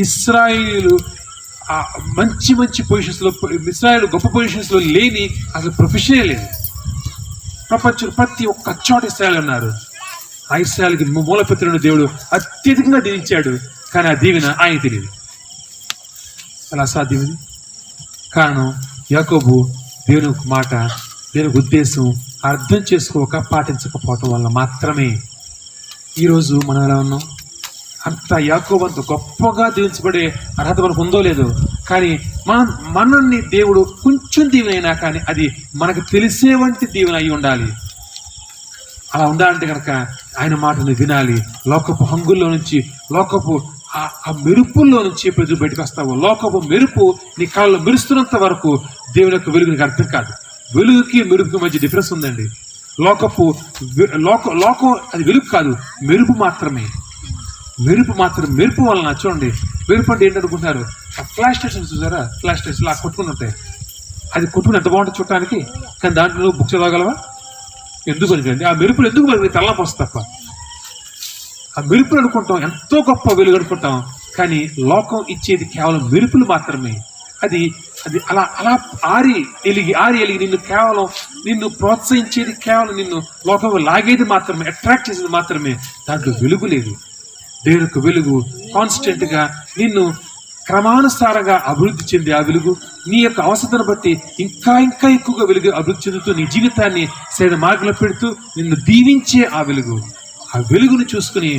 ఇశ్రాయేలీలు మంచి మంచి పొజిషన్స్లో, ఇశ్రాయేలు గొప్ప పొజిషన్స్లో లేని అసలు ప్రొఫెషనే లేదు. ప్రపంచంలో ప్రతి ఒక్క చోట ఇశ్రాయేలు ఉన్నారు. ఆ ఇశ్రాయేలుకి మూలపిత్రుని దేవుడు అత్యధికంగా దీవించాడు, కానీ ఆ దీవెన ఆయన తెలియదు. అలా అసాధ్యమైంది. కారణం యాకోబు దేవుని ఒక మాట, దేవుని ఉద్దేశం అర్థం చేసుకోక పాటించకపోవటం వల్ల మాత్రమే ఈరోజు మనం ఎలా ఉన్నాం. అంత యాకోబు అంత గొప్పగా దీవించబడే అర్హత మనకు ఉందో లేదో, కానీ మనల్ని దేవుడు కొంచెం దీవెనైనా కానీ అది మనకు తెలిసే వంటి దీవెన అయి ఉండాలి. అలా ఉండాలంటే కనుక ఆయన మాటను వినాలి. లోకపు హంగుల్లో నుంచి, లోకపు ఆ మెరుపుల్లో నుంచి ఎప్పుడు బయటకు వస్తావు. లోకపు మెరుపు నీ కాళ్ళలో మెరుస్తున్నంత వరకు దేవుని యొక్క వెలుగు నీకు అర్థం కాదు. వెలుగుకి మెరుపుకి మధ్య డిఫరెన్స్ ఉందండి. లోకం అది వెలుగు కాదు, మెరుపు మాత్రమే. మెరుపు వలన చూడండి, మెరుపు అంటే ఏంటనుకుంటున్నారు? ఆ ఫ్లాష్ స్టేషన్ చూసారా? ఫ్లాష్ స్టేషన్ అలా కొట్టుకుని ఉంటాయి. అది కొట్టుకుని ఎంత బాగుంటుంది చూడటానికి, కానీ దాంట్లో బుక్ చదవగలవా? ఎందుకు పనికిరండి? ఆ మెరుపులు ఎందుకు మనకి తలనొప్పి వస్తుంది తప్ప. ఆ మెరుపులు అనుకుంటాం ఎంతో గొప్ప వెలుగు అనుకుంటాం, కానీ లోకం ఇచ్చేది కేవలం మెరుపులు మాత్రమే. అది అలా అలా ఆరి ఎలిగి నిన్ను ప్రోత్సహించేది కేవలం నిన్ను లోకంలో లాగేది మాత్రమే, అట్రాక్ట్ చేసేది మాత్రమే. దాంట్లో వెలుగు లేదు. దేవుని యొక్క వెలుగు కాన్స్టెంట్గా నిన్ను క్రమానుసారంగా అభివృద్ధి చెంది, ఆ వెలుగు నీ యొక్క అవసరతను బట్టి ఇంకా ఇంకా ఎక్కువగా వెలుగు అభివృద్ధి చెందుతూ నీ జీవితాన్ని సరైన మార్గంలో పెడుతూ నిన్ను దీవించే ఆ వెలుగును చూసుకుని,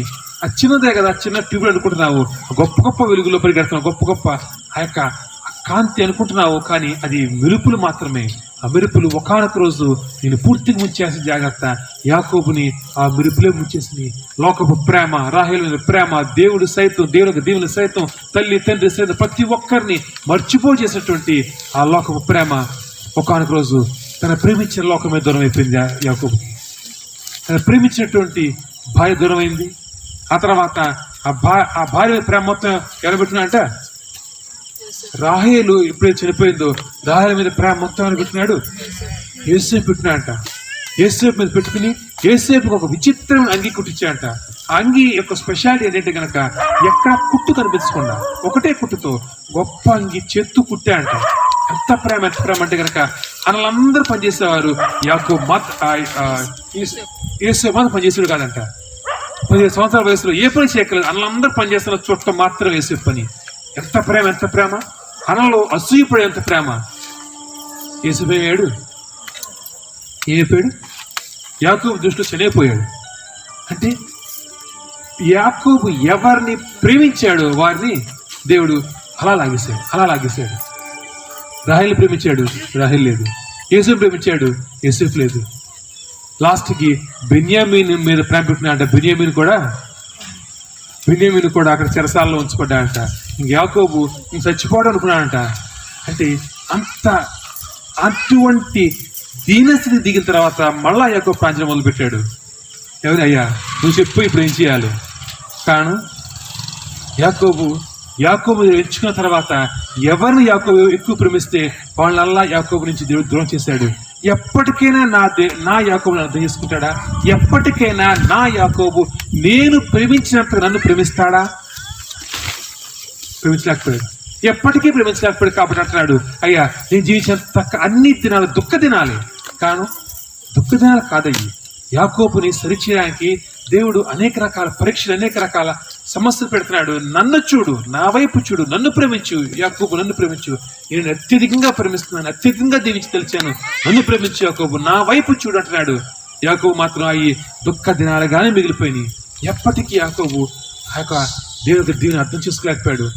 ఆ చిన్నదే కదా, చిన్న ట్యూబ్ అనుకుంటున్నావు, గొప్ప గొప్ప వెలుగులో పరిగెడుతున్నావు, గొప్ప గొప్ప ఆ యొక్క కాంతి అనుకుంటున్నావు, కానీ అది మెరుపులు మాత్రమే. ఆ మెరుపులు ఒకానొక రోజు నేను పూర్తిగా ముంచేసి జాగ్రత్త. యాకోబుని ఆ మెరుపులే ముంచేసి లోకపు ప్రేమ, రాహేలు ప్రేమ, దేవుడు సైతం, దేవునికి దేవుని సైతం, తల్లి తండ్రి సైతం ప్రతి ఒక్కరిని మర్చిపోజేసినటువంటి ఆ లోకపు ప్రేమ ఒకానొక రోజు తన ప్రేమించిన లోకమే దూరం అయిపోయింది. యాకోబుకి తన ప్రేమించినటువంటి భార్య దూరం అయింది. ఆ తర్వాత ఆ భార్య ప్రేమ మొత్తం ఎవరు అంటే రాహేలు ఎప్పుడైతే చనిపోయిందో రాహేలు మీద ప్రేమ మొత్తం పెట్టినాడు, యోసేపు పెట్టినాడంట. యోసేపు మీద పెట్టుకుని యోసేపుకి ఒక విచిత్రమైన అంగి కుట్టించాడంట. ఆ అంగి యొక్క స్పెషాలిటీ ఏంటంటే కనుక ఎక్కడ కుట్టు కనిపించకుండా ఒకటే కుట్టుతో గొప్ప అంగి చేత్తు కుట్టాడంట. ఎంత ప్రేమ అంటే కనుక వాళ్ళందరూ పనిచేసేవారు. యాకోబు యోసేపు మాత్రం పనిచేసేవాడు కాదంట. 15 సంవత్సరాల వయసులో ఏ పని చేయక్కలేదు, వాళ్ళందరూ పనిచేస్తున్న చుట్ట మాత్రం యోసేపు పని. ఎంత ప్రేమ, అనలో అసూయపడేంత ప్రేమ. యేసు ఏమైపోయాడు? యాకోబు దృష్టిలో చనిపోయాడు. అంటే యాకోబు ఎవరిని ప్రేమించాడో వారిని దేవుడు అలా లాగేశాడు. రాహేలు ప్రేమించాడు, రాహేలు లేదు. యేసుని ప్రేమించాడు, యేసేపు లేదు. లాస్ట్కి బెన్యామీన్ మీద ప్రేమ పెట్టినాడంట. బెన్యామీన్ కూడా అక్కడ చెరసాలలో ఉంచబడ్డాడంట. యాకోబు చచ్చిపోవడం అనుకున్నాడంట. అంటే అటువంటి దీనస్థితి దిగిన తర్వాత మళ్ళా యాకోబు ప్రాంతం మొదలుపెట్టాడు. అయ్యా నువ్వు చెప్పు, ఇప్పుడు ఏం చేయాలి? కారణం యాకోబు ఎంచుకున్న తర్వాత ఎవరిని యాకోబు ఎక్కువ ప్రేమిస్తే వాళ్ళల్లా యాకోబు నుంచి దేవుడు దూరం చేశాడు. ఎప్పటికైనా నా యాకోబుని అర్థం చేసుకుంటాడా? ఎప్పటికైనా నా యాకోబు నేను ప్రేమించినంత నన్ను ప్రేమిస్తాడా? ప్రేమించలేకపోయాడు. ఎప్పటికీ ప్రేమించలేకపోయాడు. కాబట్టి అంటున్నాడు, అయ్యా నేను జీవించినంత అన్ని దినాలు దుఃఖ దినాలే. కాను దుఃఖ దినాలు కాదయ్యి. యాకోబుని సరిచేయడానికి దేవుడు అనేక రకాల పరీక్షలు, అనేక రకాల సమస్యలు పెడుతున్నాడు. నన్ను చూడు, నా వైపు చూడు, నన్ను ప్రేమించు. యాకోబు నన్ను ప్రేమించు, నేను అత్యధికంగా ప్రేమిస్తున్నాను, అత్యధికంగా దీవించి తెలిసాను, నన్ను ప్రేమించు యాకోబు, నా వైపు చూడు అంటున్నాడు. యాకోబు మాత్రం అవి దుఃఖ దినాలుగానే మిగిలిపోయినాయి. ఎప్పటికీ యాకోబు ఆ యొక్క దేవుని దీవెని అర్థం చేసుకోలేకపోయాడు.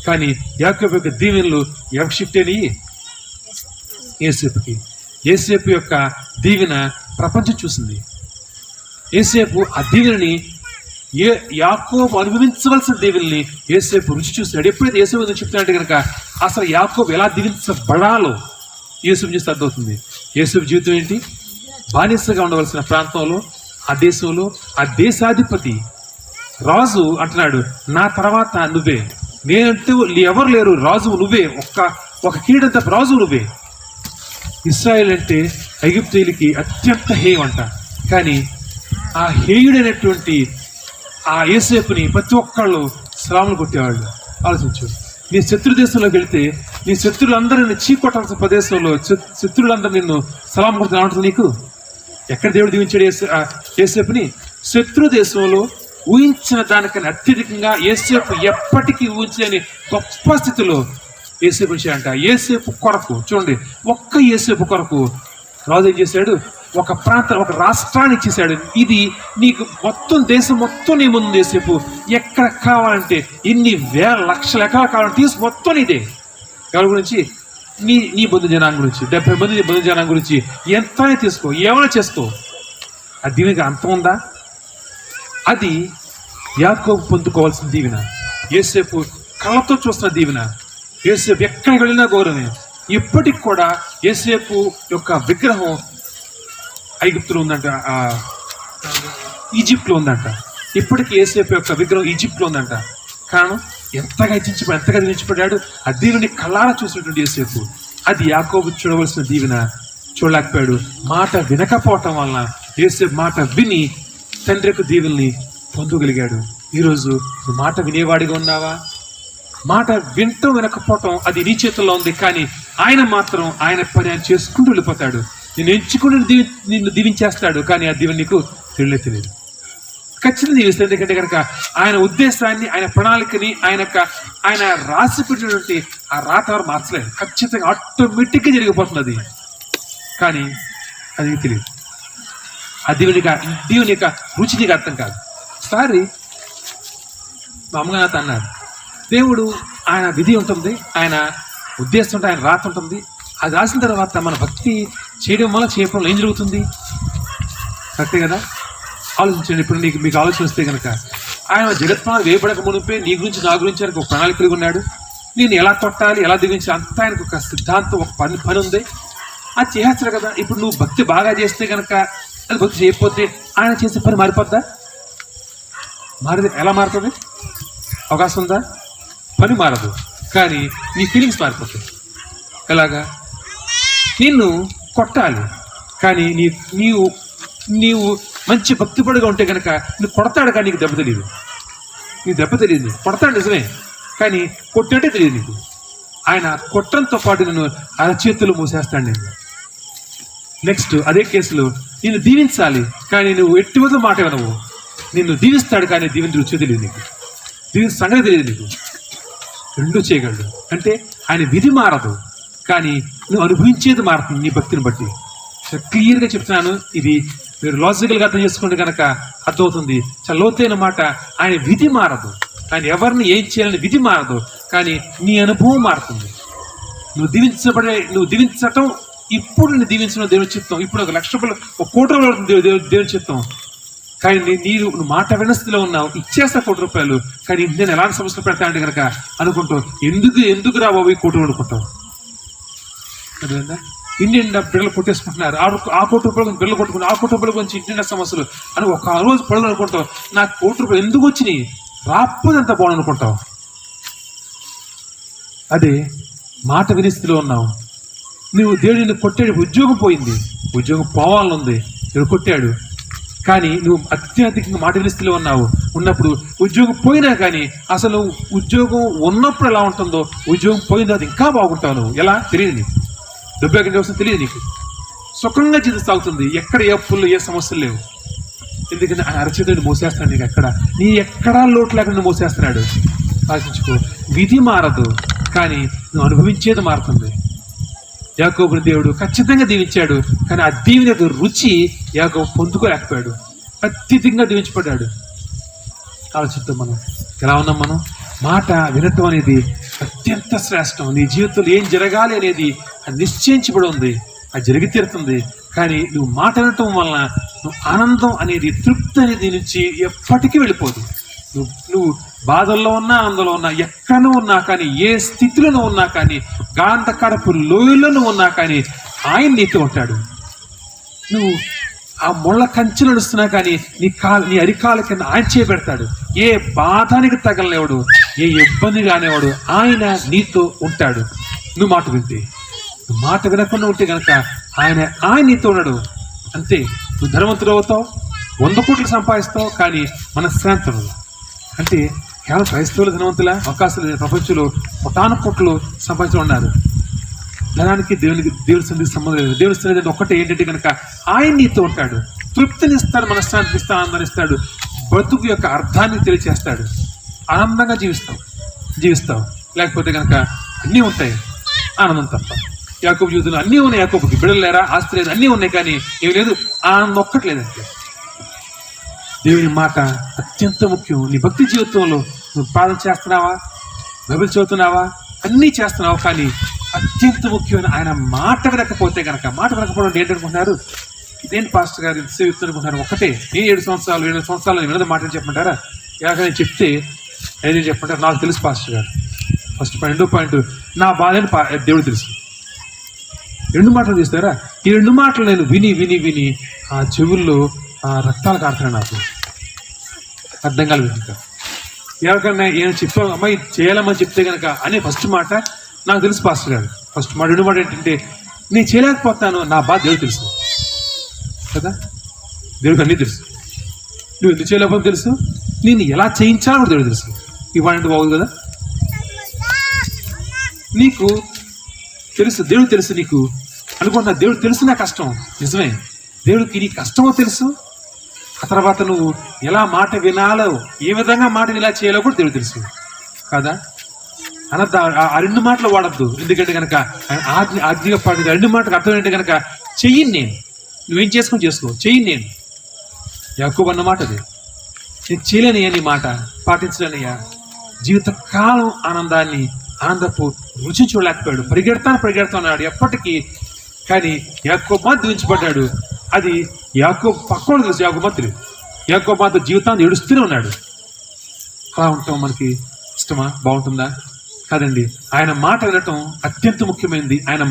కానీ యాకోబు యొక్క దీవెనలు ఎవరికి షిఫ్ట్ అయినాయి? యేసేపుకి. యేసేపు యొక్క దీవెన ప్రపంచం చూసింది. యేసేపు ఆ దీవెనని యాకోబు అనుభవించవలసిన దీవెనని యేసేపు రుచి చూస్తున్నాడు. ఎప్పుడైతే యేసేపు గురించి చెప్తున్నాడంటే కనుక అసలు యాకోబు ఎలా దీవించబడాలో యేసేపు చూస్తే అర్థమవుతుంది. యేసేపు జీవితం ఏంటి? బానిసగా ఉండవలసిన ప్రాంతంలో, ఆ దేశంలో ఆ దేశాధిపతి రాజు అంటున్నాడు, నా తర్వాత నువ్వే, నేనంటూ ఎవరు లేరు, రాజు నువ్వే, ఒక కీడంత రాజు నువ్వే. ఇశ్రాయేల్ అంటే ఐగుప్తీయులకి అత్యంత హేయం అంట. కానీ ఆ హేయుడైనటువంటి ఆ యేసేపుని ప్రతి ఒక్కళ్ళు శ్రావణలు కొట్టేవాళ్ళు. ఆలోచించు, నీ శత్రు దేశంలోకి వెళితే నీ శత్రువులందరూ చీకొట్టాల్సిన ప్రదేశంలో శత్రువులందరూ నిన్ను సలాం కొడుతున్నా ఉంటుంది. నీకు ఎక్కడ దేవుడు దీవించాడు యేసేపుని? శత్రు దేశంలో ఊహించిన దానికన్నా అత్యధికంగా యేసేపు ఎప్పటికీ ఊహించలేని గొప్ప స్థితిలో యేసేపు అంట. యేసేపు కొరకు చూడండి, ఒక్క యేసేపు కొరకు రాజు ఏం చేశాడు? ఒక ప్రాంతం, ఒక రాష్ట్రాన్ని ఇచ్చేసాడు. ఇది నీకు మొత్తం దేశం మొత్తం నీ ముందు యేసేపు ఎక్కడ కావాలంటే ఎన్ని వేల లక్షల ఎకరాలు కావాలంటే తీసు మొత్తం నీదే. ఎవరి గురించి? నీ బంధు జనాంగం గురించి, 70 మంది నీ బంధు జనాంగం గురించి ఎంతనే తీసుకో, ఏమైనా చేసుకో. అది దీనికి అంతం ఉందా? అది యాకోబు పొందుకోవాల్సిన దీవెన, యేసేపు కళ్ళతో చూస్తున్న దీవెన. యేసేపు ఎక్కడికి వెళ్ళినా గౌరవమే. ఇప్పటికి కూడా యేసేపు యొక్క విగ్రహం ఐగుప్తులో ఉందంట, ఈజిప్ట్లో ఉందంట. ఇప్పటికీ యేసేపు యొక్క విగ్రహం ఈజిప్ట్లో ఉందంట. కారణం ఎంతగా దీవించబడ్డాడు. ఆ దీవెని కళ్ళారా చూసినటువంటి యేసేపు. అది యాకోబు చూడవలసిన దీవెన, చూడలేకపోయాడు. మాట వినకపోవటం వలన యేసేపు మాట విని తండ్రి యొక్క దీవెల్ని పొందగలిగాడు. ఈరోజు నువ్వు మాట వినేవాడిగా ఉన్నావా? మాట వినటం వినకపోవటం అది నీ చేతుల్లో ఉంది. కానీ ఆయన మాత్రం ఆయన పని ఆయన చేసుకుంటూ వెళ్ళిపోతాడు. నేను ఎంచుకుని నిన్ను దీవించేస్తాడు. కానీ ఆ దీవెన నీకు తెలియదు. ఖచ్చితంగా దీవిస్తాడు. ఎందుకంటే కనుక ఆయన ఉద్దేశాన్ని, ఆయన ప్రణాళికని, ఆయన రాసి పెట్టినటువంటి ఆ రాత ఎవరు మార్చలేదు. ఖచ్చితంగా ఆటోమేటిక్గా జరిగిపోతుంది అది. కానీ అది తెలియదు. ఆ దేవుని యొక్క రుచి నీకు అర్థం కాదు. ఒకసారి మా అమ్మగారు నాతో అన్నారు, దేవుడు ఆయన విధి ఉంటుంది, ఆయన ఉద్దేశం ఉంటుంది, ఆయన రాత ఉంటుంది. అది రాసిన తర్వాత మన భక్తి చేయడం వల్ల చేయడం ఏం జరుగుతుంది? కరెక్టే కదా? ఆలోచించండి. ఇప్పుడు మీకు ఆలోచన వస్తే కనుక ఆయన జగత్మాన వేయబడక మునిపే నీ గురించి నా గురించి ఆయనకు ఒక ప్రణాళిక కలిగి ఉన్నాడు. నేను ఎలా కొట్టాలి, ఎలా దిగించాలి అంతా ఆయనకు ఒక సిద్ధాంతం, ఒక పని ఉంది. అది చేస్తాడు కదా. ఇప్పుడు నువ్వు భక్తి బాగా చేస్తే కనుక, అది భక్తి చేయకపోతే ఆయన చేసే పని మారిపోద్దా? ఎలా మారుతుంది? అవకాశం ఉందా? పని మారదు, కానీ నీ ఫీలింగ్స్ మారిపోతాయి. ఎలాగా? నిన్ను కొట్టాలి, కానీ నీవు మంచి భక్తిపడిగా ఉంటే కనుక నువ్వు కొడతాడు, కానీ నీకు దెబ్బ తెలియదు. కొడతాడు నిజమే, కానీ కొట్టినట్టే తెలియదు నీకు. ఆయన కొట్టడంతో పాటు నిన్ను అరచేతులు మూసేస్తాడు. నేను నెక్స్ట్ అదే కేసులో నిన్ను దీవించాలి, కానీ నువ్వు ఎటువంటి మాట వినవు. నిన్ను దీవిస్తాడు, కానీ దీవించి రుచి తెలియదు నీకు, దీవించిన సంగతి తెలియదు నీకు. రెండు చేయగలడు. అంటే ఆయన విధి మారదు, కానీ నువ్వు అనుభవించేది మారుతుంది నీ భక్తిని బట్టి. క్లియర్గా చెప్తున్నాను. ఇది మీరు లాజికల్గా అర్థం చేసుకుంటే కనుక అర్థమవుతుంది. చాలా లోతైన మాట. ఆయన విధి మారదు, ఆయన ఎవరిని ఏం చేయాలని విధి మారదు, కానీ నీ అనుభవం మారుతుంది. నువ్వు దీవించటం, ఇప్పుడు నేను దీవించడం దేవుని చిత్తం. ఇప్పుడు 1,00,000 రూపాయలు, 1,00,00,000 రూపాయలు దేవుని చిత్తం. కానీ నువ్వు మాట వినస్థితిలో ఉన్నావు, ఇచ్చేస్తా 1,00,00,000 రూపాయలు, కానీ నేను ఎలాంటి సమస్యలు పెడతా అంటే కనుక అనుకుంటావు. ఎందుకు రా బాబు 1,00,00,000 అనుకుంటావు. అదేందా? ఇండియన్ బిడ్డలు కొట్టేసుకుంటున్నారు. ఆ 1,00,00,000 రూపాయలు బిడ్డలు కొట్టుకుంటారు. ఆ 1,00,00,000 రూపాయల గురించి ఇండియన్ సమస్యలు అని ఒక రోజు పడదు అనుకుంటావు. నాకు 1,00,00,000 రూపాయలు ఎందుకు వచ్చినాయి, రాకపోతే అంత బాగుంది అనుకుంటావు. అదే మాట వినిస్థితిలో ఉన్నావు. నువ్వు దేవుడిని కొట్టాడు, ఉద్యోగం పోయింది, ఉద్యోగం పోవాలని ఉంది, దేవుడు కొట్టాడు, కానీ నువ్వు అత్యధికంగా మాట వినిస్థితిలో ఉన్నప్పుడు ఉద్యోగం పోయినా కానీ అసలు ఉద్యోగం ఉన్నప్పుడు ఎలా ఉంటుందో ఉద్యోగం పోయిన తర్వాత ఇంకా బాగుంటావు. నువ్వు ఎలా తెలియదు నీకు, డబ్బు ఎక్కడి వస్తుందో తెలియదు నీకు. సుఖంగా జీవితం సాగుతుంది, ఎక్కడ ఏ అప్పులు ఏ సమస్యలు లేవు. ఎందుకంటే ఆయన అరచేతుడిని మోసేస్తున్నాడు. నీకు ఎక్కడా లోటు లేకుండా మోసేస్తున్నాడు. ఆలోచించుకో. విధి మారదు, కానీ నువ్వు అనుభవించేది మారుతుంది. యాకోబుని దేవుడు ఖచ్చితంగా దీవించాడు, కానీ ఆ దీవెన యొక్క రుచి యాకోబు పొందుకోలేకపోయాడు. అత్యధికంగా దీవించబడ్డాడు. ఆలోచిద్దాం, మనం ఎలా ఉన్నాం? మనం మాట వినటం అనేది అత్యంత శ్రేష్టం. నీ జీవితంలో ఏం జరగాలి అనేది అది నిశ్చయించబడి ఉంది, అది జరిగి తీరుతుంది. కానీ నువ్వు మాట వినటం వలన నువ్వు ఆనందం అనేది, తృప్తి అనేది నుంచి ఎప్పటికీ వెళ్ళిపోదు. నువ్వు బాధల్లో ఉన్నా, ఆనందంలో ఉన్నా, ఎక్కడ ఉన్నా కానీ, ఏ స్థితిలో ఉన్నా కానీ, గాంధకడపు లోయలో ఉన్నా కానీ ఆయన నీతో ఉంటాడు. నువ్వు ఆ ముళ్ళ కంచె నడుస్తున్నా కానీ నీ అరికాల కింద ఆయన చేయబెడతాడు. ఏ బాధానికి తగలనేవాడు, ఏ ఇబ్బంది కానివాడు ఆయన నీతో ఉంటాడు. నువ్వు మాట వింటే. నువ్వు మాట వినకుండా ఉంటే కనుక ఆయన నీతో ఉన్నాడు. అంతే. నువ్వు ధనవంతుడు అవుతావు, 100 కోట్లు సంపాదిస్తావు, కానీ మనశ్శాంతి ఉండదు. అంటే కేవలం క్రైస్తవులు ధనవంతుల అవకాశాలు లేని ప్రపంచంలో కోటాను కోట్లు సంపాదించి ఉన్నారు. ధనానికి దేవుని సన్నిధికి సంబంధం లేదు. దేవుని సన్నిధి ఒక్కటే ఏంటంటే కనుక ఆయన నీతో ఉంటాడు, తృప్తినిస్తాడు, మనశ్శాంతిని ఇస్తాడు, ఆనందాన్ని ఇస్తాడు, బ్రతుకు యొక్క అర్థాన్ని తెలియచేస్తాడు. ఆనందంగా జీవిస్తావు. లేకపోతే కనుక అన్నీ ఉంటాయి, ఆనందం తప్ప. యాకోబు జీవితంలో అన్నీ ఉన్నాయి. యాకోబుకి బిడ్డలు లేరా, ఆస్తి లేదు, అన్నీ ఉన్నాయి, కానీ ఏమి లేదు, ఆనందం ఒక్కట్లేదంటే. దేవుని మాట అత్యంత ముఖ్యం. నీ భక్తి జీవితంలో నువ్వు ప్రార్థన చేస్తున్నావా, బైబిల్ చదువుతున్నావా, అన్నీ చేస్తున్నావు, కానీ అత్యంత ముఖ్యమైన ఆయన మాట వినకపోతే కనుక, మాట వినకపోవడం ఏంటనుకుంటున్నారు? ఇదేంటి పాస్టర్ గారు ఇంత సేవ అనుకుంటున్నారు? ఒకటే, నేను 7 సంవత్సరాలు వినద మాటలు చెప్పమంటారా? నేను చెప్తే ఏం చెప్పమంటారు? నాకు తెలుసు పాస్టర్ గారు. First point. 2 పాయింట్, నా బాధని దేవుడు తెలుసు. 2 మాటలు తీస్తారా? ఈ 2 మాటలు నేను విని ఆ చెవుల్లో రక్తాలు కారుతున్నాయి. నాకు అర్థం కాలేదు. ఇంకా ఎవరికన్నా ఏమైనా చెప్పావు, అమ్మాయి చేయాలమ్మని చెప్తే కనుక అనే ఫస్ట్ మాట నాకు తెలుసు పాస్టర్ గారు. ఫస్ట్ మాట. 2 మాట ఏంటంటే, నేను చేయలేకపోతాను, నా బాధ దేవుడు తెలుసు కదా. దేవుడికి అన్నీ తెలుసు. నువ్వు ఎందుకు చేయలేకపోతే తెలుసు, నేను ఎలా చేయించాలో కూడా దేవుడు తెలుసు. ఇవ్వాలంటే బాగుంది కదా. నీకు తెలుసు, దేవుడు తెలుసు నీకు అనుకుంటున్నా. దేవుడు తెలుసు నా కష్టం, నిజమే. దేవుడికి నీ కష్టమో తెలుసు. ఆ తర్వాత నువ్వు ఎలా మాట వినాలో, ఏ విధంగా మాట ఇలా చేయాలో కూడా దేవుడు తెలుసు కదా. అనద్దు, ఆ 2 మాటలు వాడద్దు. ఎందుకంటే కనుక ఆజ్ఞగా పాడు 2 మాటలకు అర్థం ఏంటంటే కనుక, చెయ్యను నేను, నువ్వేం చేసుకో, చెయ్యను నేను. యాకోబు అన్న మాట అది. నేను చేయలేనయ్యా, నీ మాట పాటించలేనయ్యా. జీవితకాలం ఆనందపు రుచి చూడలేకపోయాడు. పరిగెడతాను ఎప్పటికీ. కానీ యాకోబు మాత్రం దీవించబడ్డాడు. అది యాకోబు పక్కన తెలుసు. యాకోబు మాత్రం జీవితాన్ని ఏడుస్తూనే ఉన్నాడు. అలా ఉంటాం మనకి ఇష్టమా? బాగుంటుందా? కాదండి. ఆయన మాట వినటం అత్యంత ముఖ్యమైనది. ఆయన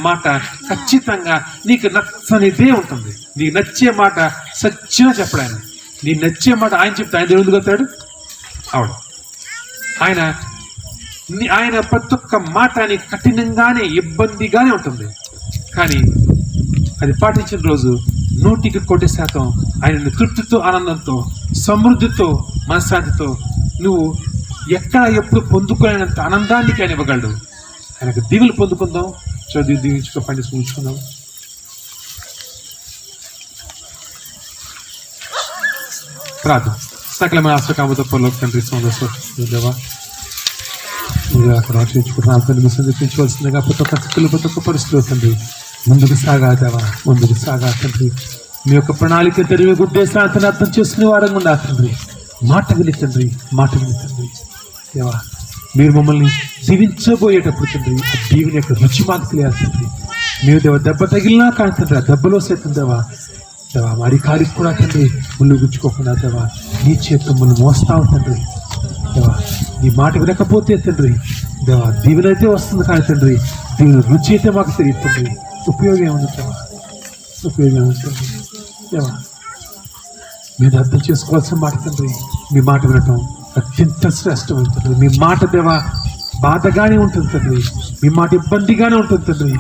మాట ఖచ్చితంగా నీకు నచ్చనిదే ఉంటుంది. నీకు నచ్చే మాట సత్యంగా చెప్పడు ఆయన. నీ నచ్చే మాట ఆయన చెప్తే ఆయన దేవుడు అవుతాడు ఆవిడ. ఆయన ప్రతి ఒక్క మాట నీకు కఠినంగానే, ఇబ్బందిగానే ఉంటుంది. కానీ అది పాటించిన రోజు 100% ఆయన తృప్తితో, ఆనందంతో, సమృద్ధితో, మనశ్శాంతితో నువ్వు ఎప్పుడు పొందుకోలేనంత ఆనందాన్ని ఆయన ఇవ్వగలడు. ఆయనకు దీవులు పొందుకుందాం. చదువు దీవించుకో, పండిస్తూ ఉంచుకుందాం. ప్రార్థన. సకలమైన ఆశ్రకామతో పరలోక తండ్రి దేవా, మీరు అక్కడ ఆశ్రయించుకుంటున్నాను. మీ సందర్శించవలసిందిగా ప్రతి ఒక్క స్థితులు, ప్రతి ఒక్క పరిస్థితులు తండ్రి ముందుకు సాగా దేవా, ముందుకు సాగా తండ్రి. మీ యొక్క ప్రణాళిక తెరివి ఉద్దేశాన్ని అర్థం చేసుకునే వారంగా ఉన్నా తండ్రి. మాట విని తండ్రి దేవా, మీరు మమ్మల్ని దీవించబోయేటప్పుడు తండ్రి ఆ దీవిని యొక్క రుచి మాకు తెలియాలి తండ్రి. మీరు దేవ దెబ్బ తగిలినా కానీ తండ్రి ఆ దెబ్బలో సేతం దేవా మరి కాలికి కూడా తండ్రి ముళ్ళు గుచ్చుకోకుండా దేవా నీ చేతితో ముళ్ళు మోస్తావు తండ్రి. దేవా నీ మాట వినకపోతే తండ్రి దేవా దీవెనైతే వస్తుంది కానీ తండ్రి దీని రుచి అయితే మాకు తెలియదు తండ్రి. ఉపయోగం ఏముంది దేవా, ఉపయోగం ఏముంది తండ్రి. దేవా మీరు అర్థం చేసుకోవాల్సిన మాట తండ్రి. మీ మాట వినటం అత్యంత శ్రేష్టమైన తండ్రి. మీ మాట దేవా బాధగానే ఉంటుంది తండ్రి. మీ మాట ఇబ్బందిగానే ఉంటుంది తండ్రి.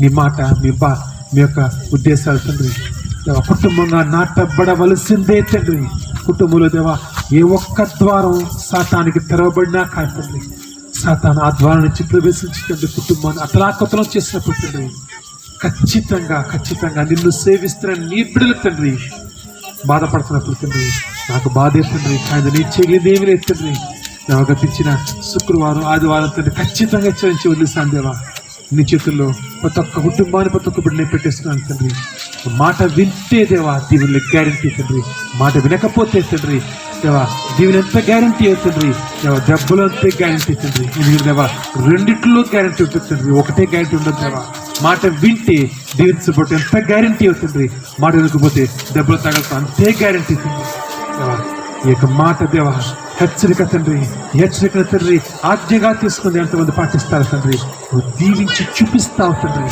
మీ మాట మీ యొక్క ఉద్దేశాలు తండ్రి దేవా కుటుంబంగా నాటబడవలసిందే తండ్రి. కుటుంబంలో దేవా ఏ ఒక్క ద్వారం సాతానికి తెరవబడినా కాదు తండ్రి. సాతాను ఆ ద్వారం నుంచి ప్రవేశించి తండ్రి కుటుంబాన్ని అతలాకుతలం చేసినప్పుడు తండ్రి ఖచ్చితంగా నిన్ను సేవిస్తున్న నీ బిడ్డలు తండ్రి బాధపడుతున్నప్పుడు తండ్రి నాకు బాధే తండ్రి. ఆయన నీ చేయలేదేమీ లేదు తండ్రి. దేవా గతించిన శుక్రవారం ఆదివారం తండ్రి ఖచ్చితంగా హెచ్చరించి వదిలేసాను దేవా. నీ చేతుల్లో ప్రతి ఒక్క కుటుంబాన్ని ప్రతి ఒక్క బిడ్డని పెట్టేస్తున్నాను తండ్రి. మాట వింటే దేవా దీవుని గ్యారంటీ తండ్రి. మాట వినకపోతే తండ్రి దేవా దీవుని ఎంత గ్యారంటీ అవుతుంది దేవా. దెబ్బలు అంతే గ్యారంటీ తండ్రి. ఎందుకంటే దేవా రెండిట్లో గ్యారంటీ ఉంటుంది తండ్రి, ఒకటే గ్యారంటీ ఉండదు దేవా. మాట వింటే దీవించబోతే ఎంత గ్యారంటీ అవుతుంది, మాట వినకపోతే దెబ్బలు తగలతో అంతే గ్యారంటీ తండ్రి. దేవా ఈ యొక్క మాట దేవా హెచ్చరిక తండ్రి ఆజ్ఞగా తీసుకుని ఎంతమంది పాటిస్తారు తండ్రి. నువ్వు దీవించి చూపిస్తావు తండ్రి.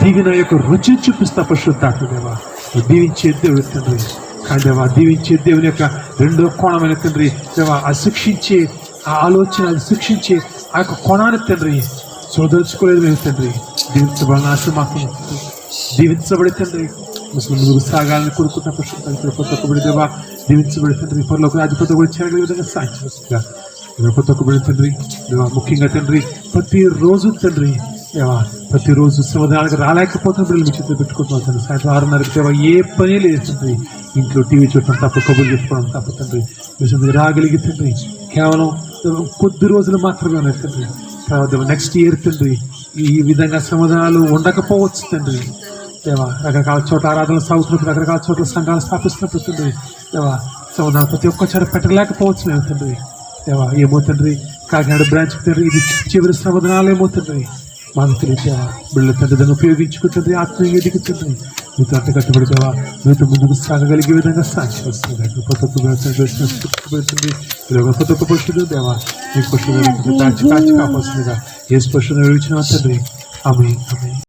దీవిన యొక్క రుచిని చూపిస్తావు పరిశుద్ధాత్మ దేవా. నువ్వు దీవించే దేవుడు తండ్రి. కానీ దేవా దీవించే దేవుని యొక్క రెండో కోణమైన తండ్రి దేవా ఆ శిక్షించే ఆ ఆలోచన అది శిక్షించే ఆ యొక్క కోణాన్ని తండ్రి చూదలుచుకోలేదు మేము తండ్రి. దీవించబడిన ఆశ మాకు దీవించబడి తండ్రి ముస్లిం ముందుకు సాగాలని కోరుకుంటున్న పరిశుద్ధ కొత్త ఒక బిడ్డ దేవా దీవించబడి తండ్రి పరలోక అధిపతి కూడా చేరగల విధంగా సాయం చేస్తుందిగా కొత్త ఒక బిడ్డ తండ్రి దేవా ముఖ్యంగా తండ్రి ప్రతిరోజు తండ్రి దేవా ప్రతిరోజు సమాధానానికి రాలేకపోతున్న బిడ్డలు మీ చేతిలో పెట్టుకుంటున్నాం తండ్రి సాయంత్రం 6:30 దేవా ఏ పని లేదు తండ్రి ఇంట్లో టీవీ చూడటం తప్ప కబుర్లు చెప్పుకోవడం తప్ప తండ్రి మీ రాగలిగి తండ్రి కేవలం కొద్ది రోజులు మాత్రమే ఉన్నాయి తండ్రి తర్వాత నెక్స్ట్ ఇయర్ తండ్రి ఈ విధంగా సమాధానాలు ఉండకపోవచ్చు తండ్రి దేవా రకరకాల చోట్ల ఆరాధనలు సాగుతున్నప్పుడు రకరకాల చోట్ల సంఘాలు స్థాపిస్తున్నప్పుడు తండ్రి దేవా సమాధానం ప్రతి ఒక్క చోట పెట్టలేకపోవచ్చు మేము తండ్రి దేవా ఏమో తండ్రి కాకినాడ బ్రాంచ్ తండ్రి ఇది చివరి సమాధానాలు ఏమో తండ్రి మాకు తెలియదేవా బిడ్డల తండ్రి దాన్ని ఉపయోగించుకుంటుంది ఆత్మీయంగా ఎదుగుతుంది మీతో అంత కట్టుబడితేవా మీతో ముందుకు సాగగలిగే విధంగా సాక్షి వస్తుంది కొత్త కొత్త పురుషుడు దేవా మీ పురుషుడు కాచి కాపాల్సిందిగా ఏ స్పర్శను విడిచిన తండ్రి ఆమె